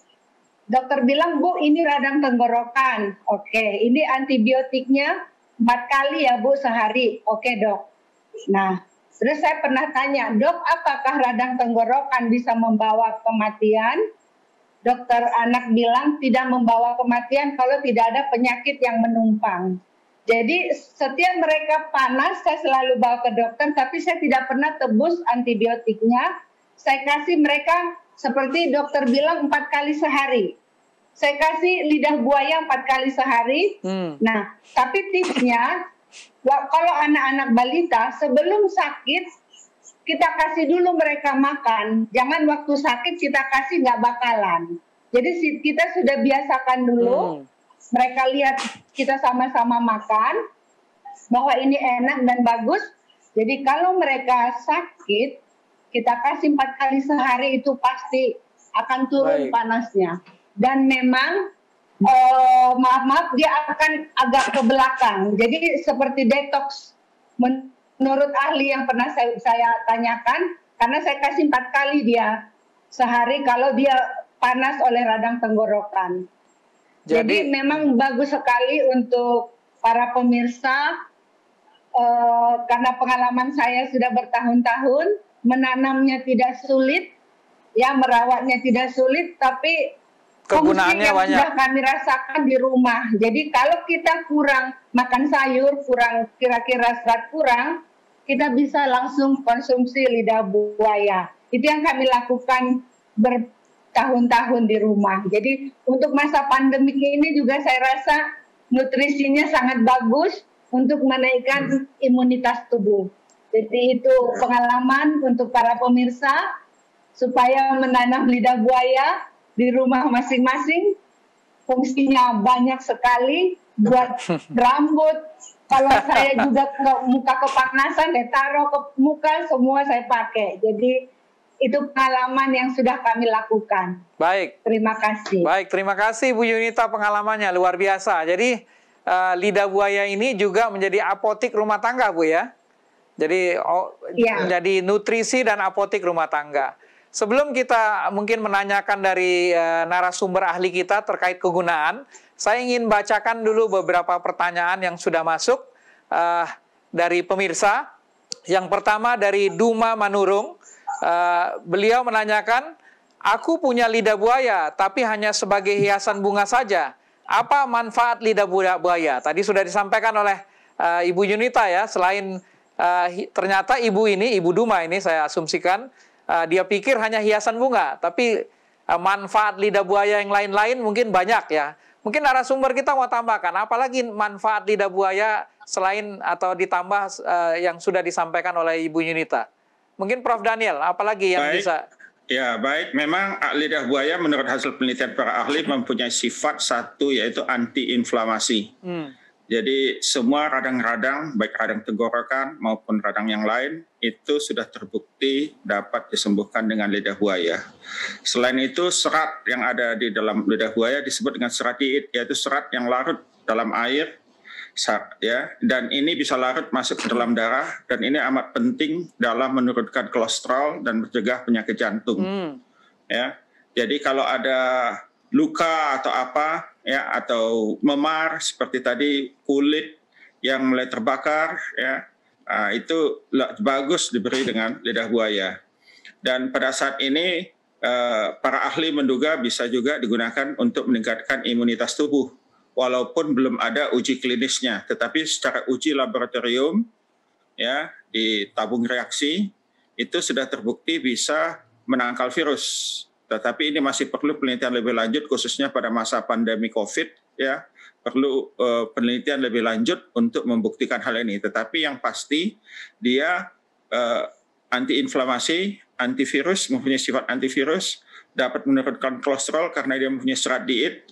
Dokter bilang, Bu, ini radang tenggorokan. Oke, ini antibiotiknya 4 kali ya Bu sehari. Oke dok. Nah, terus saya pernah tanya, dok, apakah radang tenggorokan bisa membawa kematian? Dokter anak bilang tidak membawa kematian kalau tidak ada penyakit yang menumpang. Jadi setiap mereka panas, saya selalu bawa ke dokter, tapi saya tidak pernah tebus antibiotiknya. Saya kasih mereka seperti dokter bilang 4 kali sehari. Saya kasih lidah buaya 4 kali sehari. Nah, tapi tipsnya, kalau anak-anak balita sebelum sakit, kita kasih dulu mereka makan. Jangan waktu sakit kita kasih nggak bakalan. Jadi kita sudah biasakan dulu. Mereka lihat kita sama-sama makan, bahwa ini enak dan bagus. Jadi kalau mereka sakit, kita kasih 4 kali sehari itu pasti akan turun panasnya. Dan memang maaf dia akan agak ke belakang. Jadi seperti detox menurut ahli yang pernah saya tanyakan, karena saya kasih 4 kali dia sehari kalau dia panas oleh radang tenggorokan. Jadi memang bagus sekali untuk para pemirsa, karena pengalaman saya sudah bertahun-tahun, menanamnya tidak sulit, ya merawatnya tidak sulit, tapi kegunaannya yang banyak. Sudah kami rasakan di rumah. Jadi kalau kita kurang makan sayur, kurang kira-kira serat kurang, kita bisa langsung konsumsi lidah buaya. Itu yang kami lakukan bertahun-tahun di rumah. Jadi untuk masa pandemik ini juga saya rasa nutrisinya sangat bagus untuk menaikkan imunitas tubuh. Jadi itu pengalaman untuk para pemirsa supaya menanam lidah buaya di rumah masing-masing. Fungsinya banyak sekali buat rambut. Kalau saya juga muka kepanasan, saya taruh ke muka, semua saya pakai. Jadi itu pengalaman yang sudah kami lakukan. Baik. Terima kasih. Baik, terima kasih Bu Yunita, pengalamannya luar biasa. Jadi lidah buaya ini juga menjadi apotik rumah tangga, Bu ya. Jadi menjadi nutrisi dan apotik rumah tangga. Sebelum kita mungkin menanyakan dari narasumber ahli kita terkait kegunaan, saya ingin bacakan dulu beberapa pertanyaan yang sudah masuk dari pemirsa. Yang pertama dari Duma Manurung, beliau menanyakan, aku punya lidah buaya tapi hanya sebagai hiasan bunga saja. Apa manfaat lidah buaya? Tadi sudah disampaikan oleh Ibu Yunita ya, selain ternyata Ibu Duma ini saya asumsikan, dia pikir hanya hiasan bunga, tapi manfaat lidah buaya yang lain-lain mungkin banyak ya. Mungkin narasumber kita mau tambahkan, apalagi manfaat lidah buaya selain atau ditambah yang sudah disampaikan oleh Ibu Yunita. Mungkin Prof. Daniel, apalagi yang bisa... Ya, baik. Memang lidah buaya menurut hasil penelitian para ahli mempunyai sifat satu, yaitu anti-inflamasi. Jadi semua radang-radang, baik radang tenggorokan maupun radang yang lain, itu sudah terbukti dapat disembuhkan dengan lidah buaya. Selain itu, serat yang ada di dalam lidah buaya disebut dengan serat diit, yaitu serat yang larut dalam air, ya, dan ini bisa larut masuk ke dalam darah, dan ini amat penting dalam menurunkan kolesterol dan mencegah penyakit jantung. Ya, jadi kalau ada luka atau apa, ya, atau memar seperti tadi kulit yang mulai terbakar, ya, itu bagus diberi dengan lidah buaya. Dan pada saat ini para ahli menduga bisa juga digunakan untuk meningkatkan imunitas tubuh, walaupun belum ada uji klinisnya, tetapi secara uji laboratorium, ya, di tabung reaksi itu sudah terbukti bisa menangkal virus. Tetapi ini masih perlu penelitian lebih lanjut, khususnya pada masa pandemi COVID, ya, perlu penelitian lebih lanjut untuk membuktikan hal ini. Tetapi yang pasti dia anti-inflamasi, antivirus, mempunyai sifat antivirus, dapat menurunkan kolesterol karena dia mempunyai serat diit,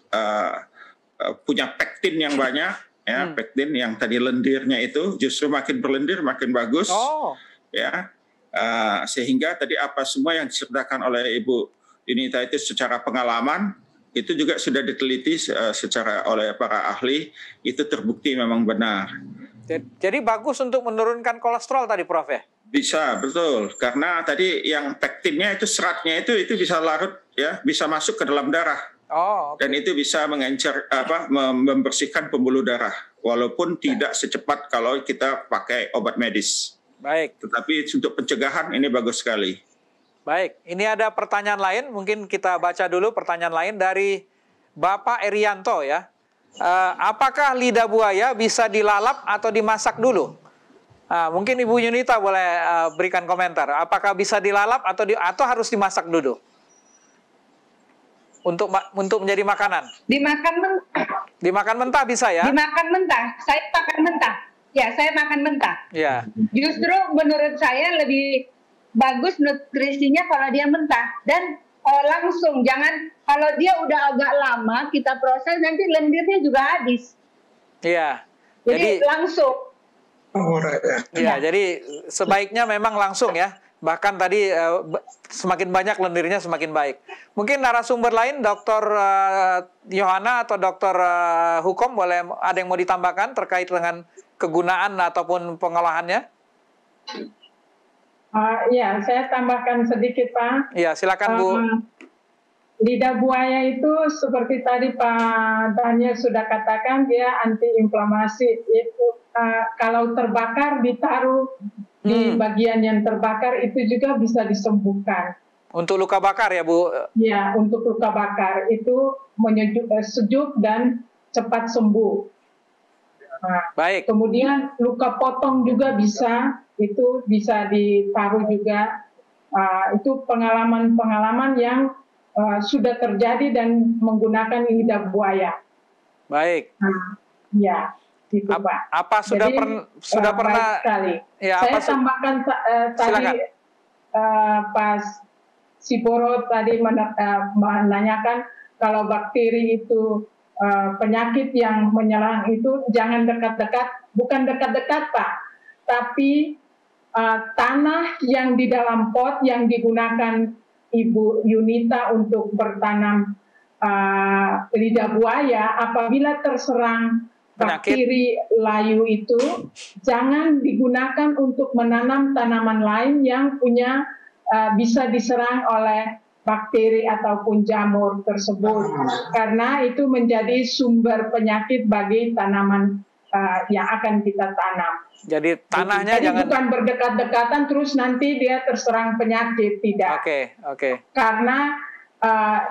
punya pektin yang banyak, ya, pektin yang tadi lendirnya itu justru makin berlendir makin bagus, ya, sehingga tadi apa semua yang diceritakan oleh Ibu Yunita itu secara pengalaman itu juga sudah diteliti secara oleh para ahli, itu terbukti memang benar. Jadi bagus untuk menurunkan kolesterol tadi, Prof, ya? Bisa, betul. Karena tadi yang pektinnya itu, seratnya itu bisa larut, ya, bisa masuk ke dalam darah. Dan itu bisa membersihkan pembuluh darah, walaupun tidak secepat kalau kita pakai obat medis. Baik. Tetapi untuk pencegahan ini bagus sekali. Baik, ini ada pertanyaan lain, mungkin kita baca dulu pertanyaan lain dari Bapak Erianto, ya. Apakah lidah buaya bisa dilalap atau dimasak dulu? Mungkin Ibu Yunita boleh berikan komentar. Apakah bisa dilalap atau harus dimasak dulu? Untuk menjadi makanan? Dimakan mentah. Dimakan mentah bisa, ya? Dimakan mentah. Saya makan mentah. Ya, saya makan mentah. Ya. Justru menurut saya lebih bagus nutrisinya kalau dia mentah, dan langsung, jangan kalau dia udah agak lama kita proses nanti lendirnya juga habis. Iya. Jadi langsung. Iya, jadi sebaiknya memang langsung, ya. Bahkan tadi semakin banyak lendirnya semakin baik. Mungkin narasumber lain, Dr. Yohana atau Dr. Hukom, boleh ada yang mau ditambahkan terkait dengan kegunaan ataupun pengolahannya? Ya, saya tambahkan sedikit, Pak. Iya, silakan, Bu. Lidah buaya itu seperti tadi Pak Daniel sudah katakan, dia anti-inflamasi. Itu kalau terbakar ditaruh di bagian yang terbakar itu juga bisa disembuhkan. Untuk luka bakar, ya, Bu? Ya, untuk luka bakar itu sejuk dan cepat sembuh. Baik. Kemudian luka potong juga bisa, itu bisa ditaruh juga. Itu pengalaman-pengalaman yang sudah terjadi dan menggunakan lidah buaya. Baik. Ya, itu Pak. Apa sudah pernah? Sekali. Ya, saya tambahkan tadi pas Siboro tadi menanyakan kalau bakteri itu penyakit yang menyerang itu jangan dekat-dekat, bukan dekat-dekat Pak, tapi tanah yang di dalam pot yang digunakan Ibu Yunita untuk bertanam lidah buaya, apabila terserang bakteri layu itu, jangan digunakan untuk menanam tanaman lain yang punya bisa diserang oleh bakteri ataupun jamur tersebut, karena itu menjadi sumber penyakit bagi tanaman yang akan kita tanam. Jadi tanahnya jangan bukan berdekat-dekatan terus nanti dia terserang penyakit, tidak. Oke. Karena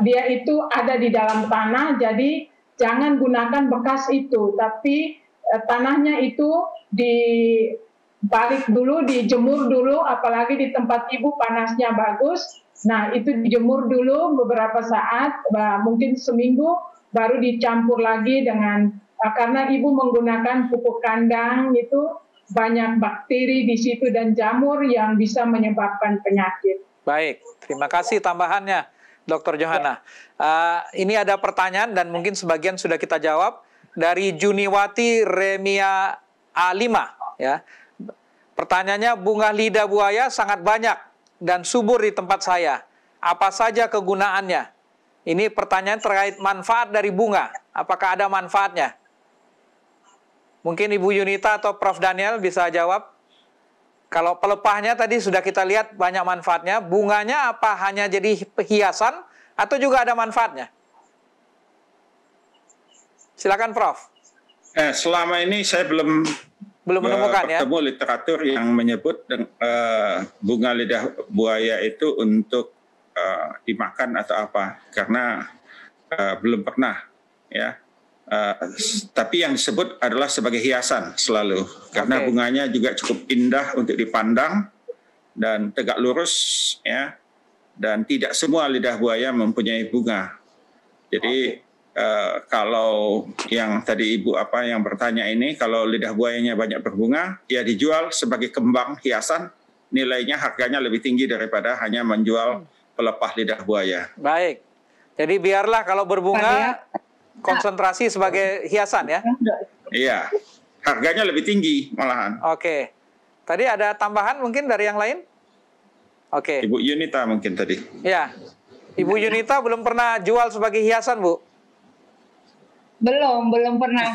dia itu ada di dalam tanah, jadi jangan gunakan bekas itu, tapi tanahnya itu dibalik dulu, dijemur dulu, apalagi di tempat Ibu panasnya bagus. Nah, itu dijemur dulu beberapa saat, mungkin seminggu, baru dicampur lagi dengan karena ibu menggunakan pupuk kandang itu banyak bakteri di situ dan jamur yang bisa menyebabkan penyakit. Baik, terima kasih tambahannya, Dr. Johana. Ini ada pertanyaan dan mungkin sebagian sudah kita jawab dari Juniwati Remia A5. Ya, pertanyaannya, bunga lidah buaya sangat banyak dan subur di tempat saya. Apa saja kegunaannya? Ini pertanyaan terkait manfaat dari bunga. Apakah ada manfaatnya? Mungkin Ibu Yunita atau Prof. Daniel bisa jawab. Kalau pelepahnya tadi sudah kita lihat banyak manfaatnya. Bunganya apa hanya jadi hiasan atau juga ada manfaatnya? Silakan Prof. Selama ini saya belum menemukan bertemu literatur yang menyebut bunga lidah buaya itu untuk dimakan atau apa. Karena belum pernah, ya. Tapi yang disebut adalah sebagai hiasan selalu, karena bunganya juga cukup indah untuk dipandang dan tegak lurus, ya, dan tidak semua lidah buaya mempunyai bunga. Jadi kalau yang tadi Ibu yang bertanya ini, kalau lidah buayanya banyak berbunga, ya dijual sebagai kembang hiasan, nilainya harganya lebih tinggi daripada hanya menjual pelepah lidah buaya. Baik, jadi biarlah kalau berbunga konsentrasi sebagai hiasan, ya? Iya, harganya lebih tinggi malahan. Oke. Tadi ada tambahan mungkin dari yang lain? Oke. Ibu Yunita mungkin tadi. Ya, Ibu Yunita belum pernah jual sebagai hiasan, Bu? Belum pernah.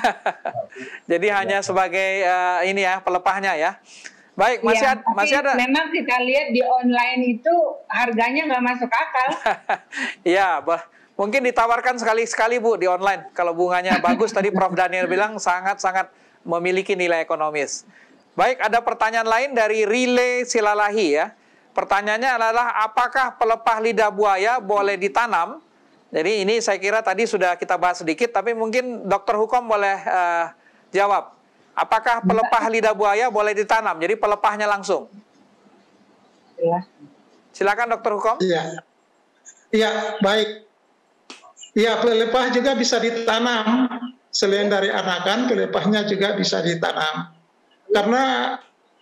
Jadi hanya sebagai ini ya, pelepahnya ya. Baik, masih ada. Memang kita lihat di online itu harganya nggak masuk akal. Iya, mungkin ditawarkan sekali-sekali Bu di online. Kalau bunganya bagus, tadi Prof. Daniel bilang sangat-sangat memiliki nilai ekonomis. Baik, ada pertanyaan lain dari Rile Silalahi ya. Pertanyaannya adalah apakah pelepah lidah buaya boleh ditanam? Jadi ini saya kira tadi sudah kita bahas sedikit, tapi mungkin Dokter Hukom boleh jawab. Apakah pelepah lidah buaya boleh ditanam? Jadi pelepahnya langsung. Silakan Dokter Hukom. Iya, baik. Ya, pelepah juga bisa ditanam. Selain dari anakan, pelepahnya juga bisa ditanam.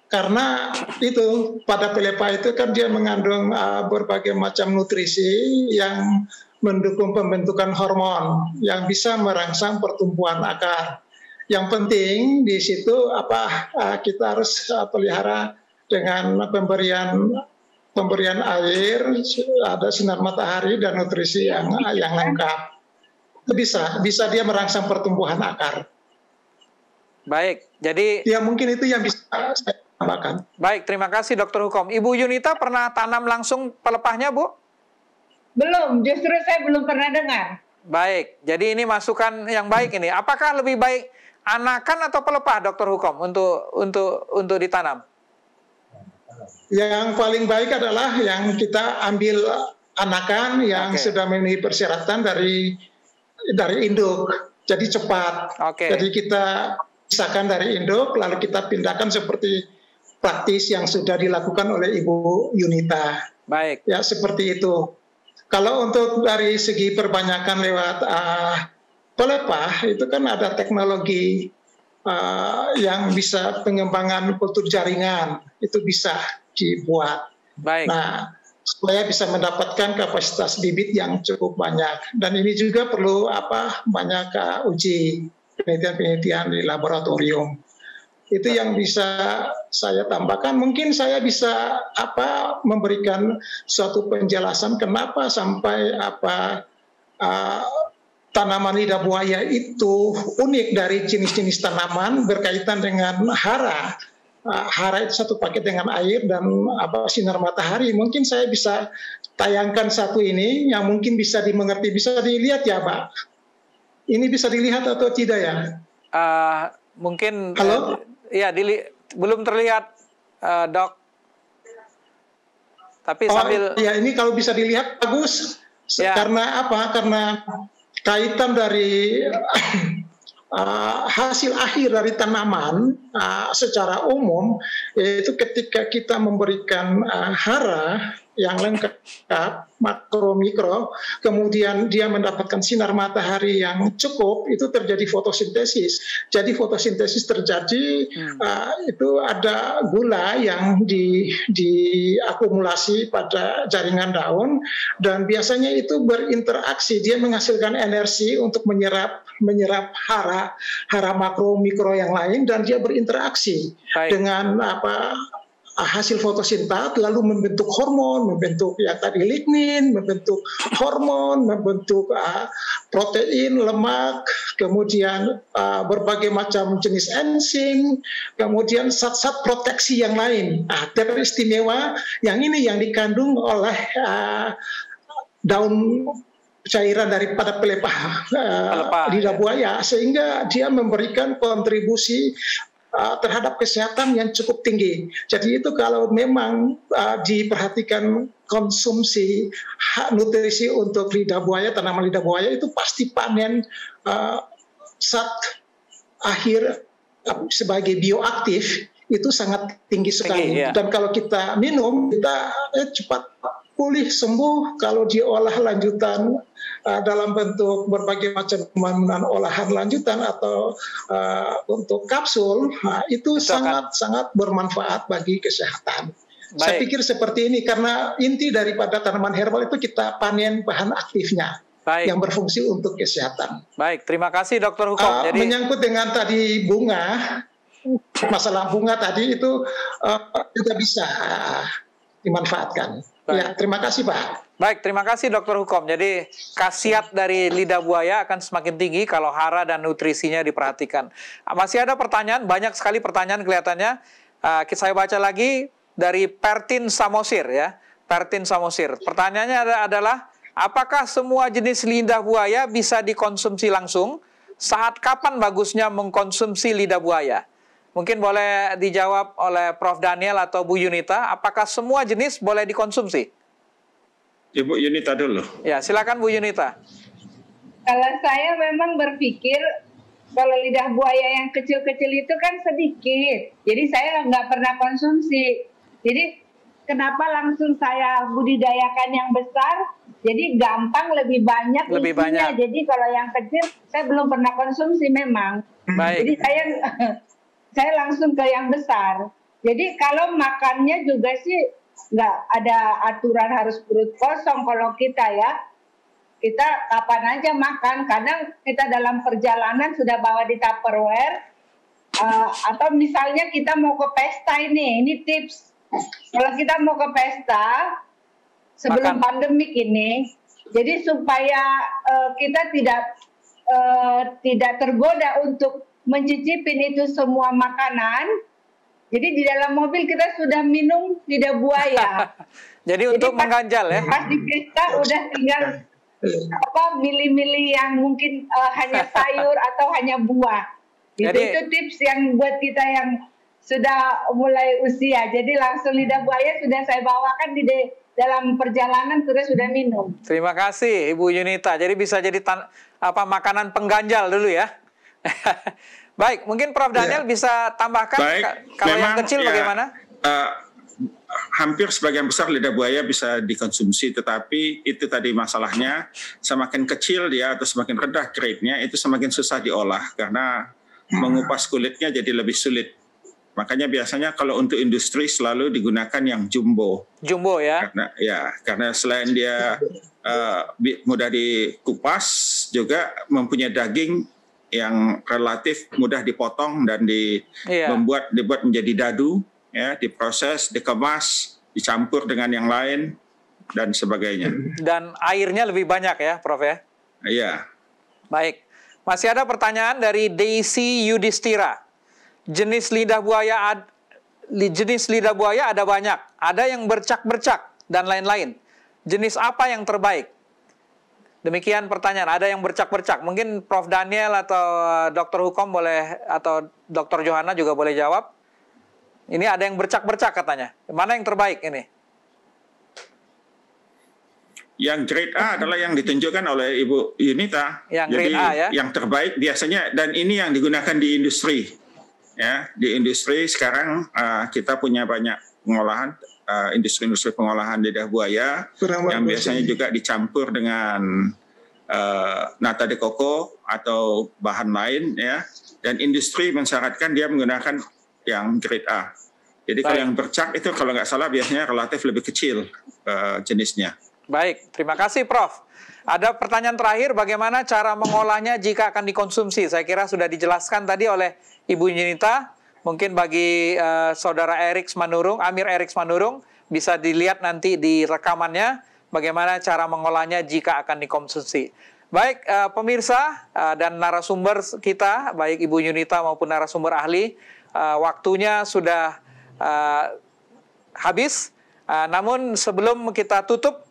Karena itu pada pelepah itu kan dia mengandung berbagai macam nutrisi yang mendukung pembentukan hormon yang bisa merangsang pertumbuhan akar. Yang penting di situ kita harus pelihara dengan pemberian air, ada sinar matahari dan nutrisi yang lengkap. Itu bisa dia merangsang pertumbuhan akar. Baik, jadi ya mungkin itu yang bisa saya tambahkan. Baik, terima kasih Dokter Hukom. Ibu Yunita pernah tanam langsung pelepahnya, Bu? Belum, justru saya belum pernah dengar. Baik, jadi ini masukan yang baik ini. Apakah lebih baik anakan atau pelepah, Dokter Hukom, untuk ditanam? Yang paling baik adalah yang kita ambil anakan yang sudah memenuhi persyaratan dari induk, jadi cepat. Jadi kita pisahkan dari induk, lalu kita pindahkan seperti praktis yang sudah dilakukan oleh Ibu Yunita. Baik. Ya seperti itu. Kalau untuk dari segi perbanyakan lewat pelepah, itu kan ada teknologi yang bisa pengembangan kultur jaringan, itu bisa dibuat. Baik. Nah, supaya bisa mendapatkan kapasitas bibit yang cukup banyak. Dan ini juga perlu banyak uji penelitian di laboratorium. Itu yang bisa saya tambahkan. Mungkin saya bisa memberikan suatu penjelasan kenapa sampai tanaman lidah buaya itu unik dari jenis-jenis tanaman berkaitan dengan hara. Hara itu satu paket dengan air dan sinar matahari. Mungkin saya bisa tayangkan satu ini yang mungkin bisa dimengerti, bisa dilihat ya, Pak. Ini bisa dilihat atau tidak ya? Mungkin. Halo? Ya, belum terlihat, Dok. Tapi sambil. Ya, ini kalau bisa dilihat bagus. Ya. Karena apa? Karena kaitan dari hasil akhir dari tanaman secara umum, yaitu ketika kita memberikan hara, yang lengkap, makro mikro, kemudian dia mendapatkan sinar matahari yang cukup, itu terjadi fotosintesis. Jadi fotosintesis terjadi, itu ada gula yang diakumulasi pada jaringan daun, dan biasanya itu berinteraksi, dia menghasilkan energi untuk menyerap hara makro mikro yang lain, dan dia berinteraksi dengan hasil fotosintas, lalu membentuk hormon, membentuk yang tadi lignin, membentuk hormon, membentuk protein, lemak, kemudian berbagai macam jenis enzim, kemudian zat-zat proteksi yang lain. Teristimewa yang ini yang dikandung oleh daun cairan daripada pelepah lidah buaya, sehingga dia memberikan kontribusi terhadap kesehatan yang cukup tinggi. Jadi itu kalau memang diperhatikan konsumsi nutrisi untuk lidah buaya, tanaman lidah buaya, itu pasti panen zat akhir sebagai bioaktif itu sangat tinggi sekali. Dan kalau kita minum, kita cepat pulih, sembuh. Kalau diolah lanjutan dalam bentuk berbagai macam pemanunan olahan lanjutan atau untuk kapsul, itu sangat bermanfaat bagi kesehatan. Saya pikir seperti ini, karena inti daripada tanaman herbal itu kita panen bahan aktifnya yang berfungsi untuk kesehatan. Baik, terima kasih Dr. Hukom. Jadi menyangkut dengan tadi bunga, masalah bunga tadi itu juga bisa dimanfaatkan. Ya, terima kasih Pak. Baik, terima kasih Dr. Hukom. Jadi khasiat dari lidah buaya akan semakin tinggi kalau hara dan nutrisinya diperhatikan. Masih ada pertanyaan, banyak sekali pertanyaan kelihatannya. Saya baca lagi dari Pertin Samosir ya. Pertin Samosir. Pertanyaannya adalah, apakah semua jenis lidah buaya bisa dikonsumsi langsung? Saat kapan bagusnya mengkonsumsi lidah buaya? Mungkin boleh dijawab oleh Prof. Daniel atau Bu Yunita, apakah semua jenis boleh dikonsumsi? Ibu Yunita dulu. Ya, silakan Bu Yunita. Kalau saya memang berpikir, kalau lidah buaya yang kecil-kecil itu kan sedikit, jadi saya nggak pernah konsumsi. Jadi kenapa langsung saya budidayakan yang besar? Jadi gampang, lebih banyak isinya. Jadi kalau yang kecil, saya belum pernah konsumsi memang. Baik. Jadi saya langsung ke yang besar. Jadi kalau makannya juga sih nggak ada aturan harus perut kosong kalau kita ya. Kita kapan aja makan. Kadang kita dalam perjalanan sudah bawa di Tupperware. Atau misalnya kita mau ke pesta ini tips. Kalau kita mau ke pesta sebelum pandemik ini, jadi supaya kita tidak tergoda untuk mencicipin itu semua makanan. Jadi di dalam mobil kita sudah minum lidah buaya. Jadi untuk mengganjal ya. Pas di pesta udah tinggal milih-milih yang mungkin hanya sayur atau hanya buah. Jadi itu tips yang buat kita yang sudah mulai usia. Jadi langsung lidah buaya sudah saya bawakan di dalam perjalanan sudah minum. Terima kasih Ibu Yunita. Jadi bisa jadi makanan pengganjal dulu ya. Baik, mungkin Prof. Daniel bisa tambahkan. Kalau yang kecil bagaimana? Hampir sebagian besar lidah buaya bisa dikonsumsi, tetapi itu tadi masalahnya, semakin kecil dia atau semakin rendah grade-nya, itu semakin susah diolah karena mengupas kulitnya jadi lebih sulit. Makanya biasanya kalau untuk industri selalu digunakan yang jumbo. Jumbo ya? Karena selain dia mudah dikupas, juga mempunyai daging yang relatif mudah dipotong dan dibuat menjadi dadu, ya, diproses, dikemas, dicampur dengan yang lain dan sebagainya. Dan airnya lebih banyak ya, Prof ya? Iya. Baik. Masih ada pertanyaan dari Daisy Yudhistira. Jenis lidah buaya ada banyak. Ada yang bercak-bercak dan lain-lain. Jenis apa yang terbaik? Demikian pertanyaan, ada yang bercak-bercak. Mungkin Prof. Daniel atau Dr. Hukom boleh, atau Dr. Johanna juga boleh jawab. Ini ada yang bercak-bercak katanya. Mana yang terbaik ini? Yang grade A adalah yang ditunjukkan oleh Ibu Yunita. Yang grade A ya? Yang terbaik biasanya, dan ini yang digunakan di industri. Ya, di industri sekarang kita punya banyak pengolahan industri-industri pengolahan lidah buaya yang biasanya juga dicampur dengan nata de coco atau bahan lain ya, dan industri mensyaratkan dia menggunakan yang grade A. Jadi kalau yang bercak itu kalau nggak salah biasanya relatif lebih kecil jenisnya. Baik, terima kasih Prof. Ada pertanyaan terakhir, bagaimana cara mengolahnya jika akan dikonsumsi? Saya kira sudah dijelaskan tadi oleh Ibu Yunita. Mungkin bagi Saudara Amir Eriks Manurung, bisa dilihat nanti di rekamannya bagaimana cara mengolahnya jika akan dikonsumsi. Baik, pemirsa dan narasumber kita, baik Ibu Yunita maupun narasumber ahli, waktunya sudah habis. Namun sebelum kita tutup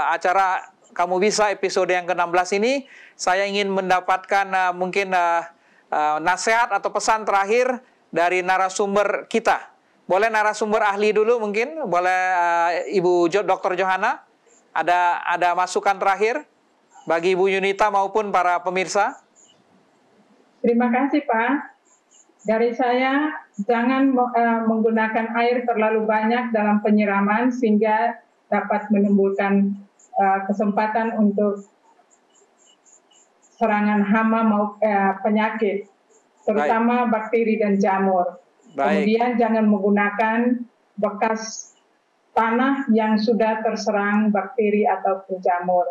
acara Kamu Bisa episode yang ke-16 ini, saya ingin mendapatkan mungkin nasihat atau pesan terakhir dari narasumber kita. Boleh narasumber ahli dulu mungkin? Boleh Ibu Dr. Johana? Ada masukan terakhir bagi Ibu Yunita maupun para pemirsa? Terima kasih Pak. Dari saya, jangan menggunakan air terlalu banyak dalam penyiraman sehingga dapat menimbulkan kesempatan untuk serangan hama maupun penyakit, terutama bakteri dan jamur. Kemudian jangan menggunakan bekas tanah yang sudah terserang bakteri ataupun jamur.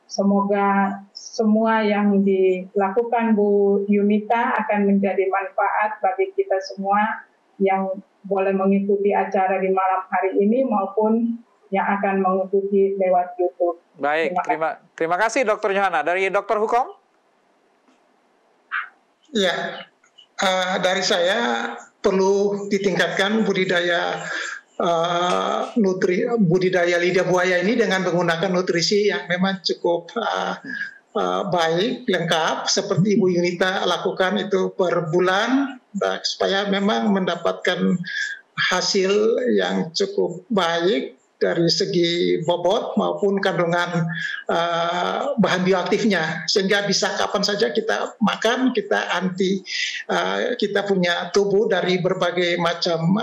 Semoga semua yang dilakukan Bu Yunita akan menjadi manfaat bagi kita semua yang boleh mengikuti acara di malam hari ini maupun yang akan mengikuti lewat YouTube. Baik, terima kasih Dr. Johana. Dari Dr. Hukom? Ya, dari saya perlu ditingkatkan budidaya lidah buaya ini dengan menggunakan nutrisi yang memang cukup baik, lengkap, seperti Ibu Yunita lakukan itu per bulan, supaya memang mendapatkan hasil yang cukup baik dari segi bobot maupun kandungan bahan bioaktifnya, sehingga bisa kapan saja kita makan, kita punya tubuh dari berbagai macam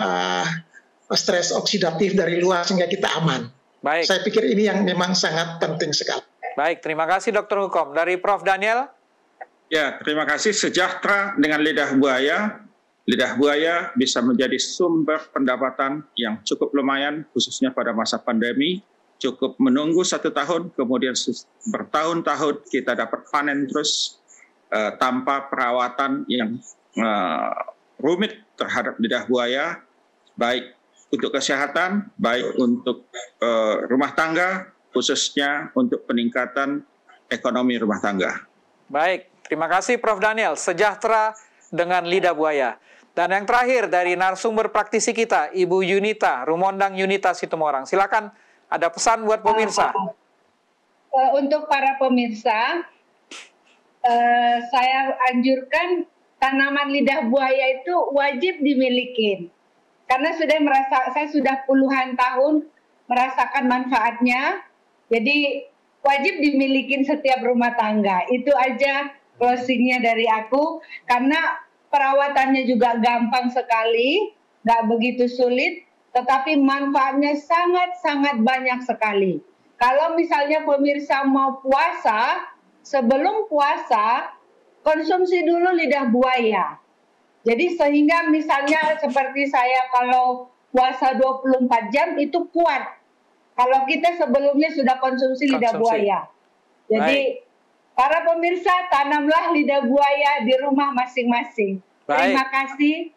stres oksidatif dari luar sehingga kita aman. Baik. Saya pikir ini yang memang sangat penting sekali. Baik, terima kasih Dr. Hukom. Dari Prof. Daniel? Ya, terima kasih. Sejahtera dengan lidah buaya. Lidah buaya bisa menjadi sumber pendapatan yang cukup lumayan, khususnya pada masa pandemi. Cukup menunggu 1 tahun, kemudian bertahun-tahun kita dapat panen terus tanpa perawatan yang rumit terhadap lidah buaya, baik untuk kesehatan, baik untuk rumah tangga, khususnya untuk peningkatan ekonomi rumah tangga. Baik, terima kasih Prof. Daniel. Sejahtera dengan lidah buaya. Dan yang terakhir dari narasumber praktisi kita, Ibu Yunita, Rumondang Yunita Situmorang. Silakan, ada pesan buat pemirsa. Untuk para pemirsa, saya anjurkan tanaman lidah buaya itu wajib dimiliki. Karena saya sudah puluhan tahun merasakan manfaatnya, jadi wajib dimiliki setiap rumah tangga. Itu aja closingnya dari aku, karena perawatannya juga gampang sekali, nggak begitu sulit, tetapi manfaatnya sangat-sangat banyak sekali. Kalau misalnya pemirsa mau puasa, sebelum puasa, konsumsi dulu lidah buaya. Jadi sehingga misalnya seperti saya kalau puasa 24 jam itu kuat. Kalau kita sebelumnya sudah konsumsi lidah buaya. Jadi para pemirsa, tanamlah lidah buaya di rumah masing-masing. Terima kasih.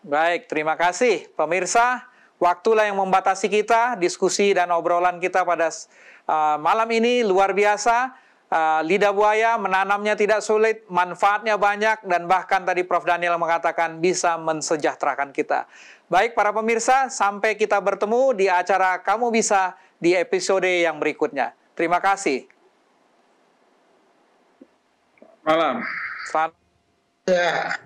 Baik, terima kasih. Pemirsa, waktulah yang membatasi kita, diskusi dan obrolan kita pada malam ini luar biasa. Lidah buaya, menanamnya tidak sulit, manfaatnya banyak, dan bahkan tadi Prof. Daniel mengatakan bisa mensejahterakan kita. Baik para pemirsa, sampai kita bertemu di acara Kamu Bisa di episode yang berikutnya. Terima kasih. Malam. Selamat. Ya.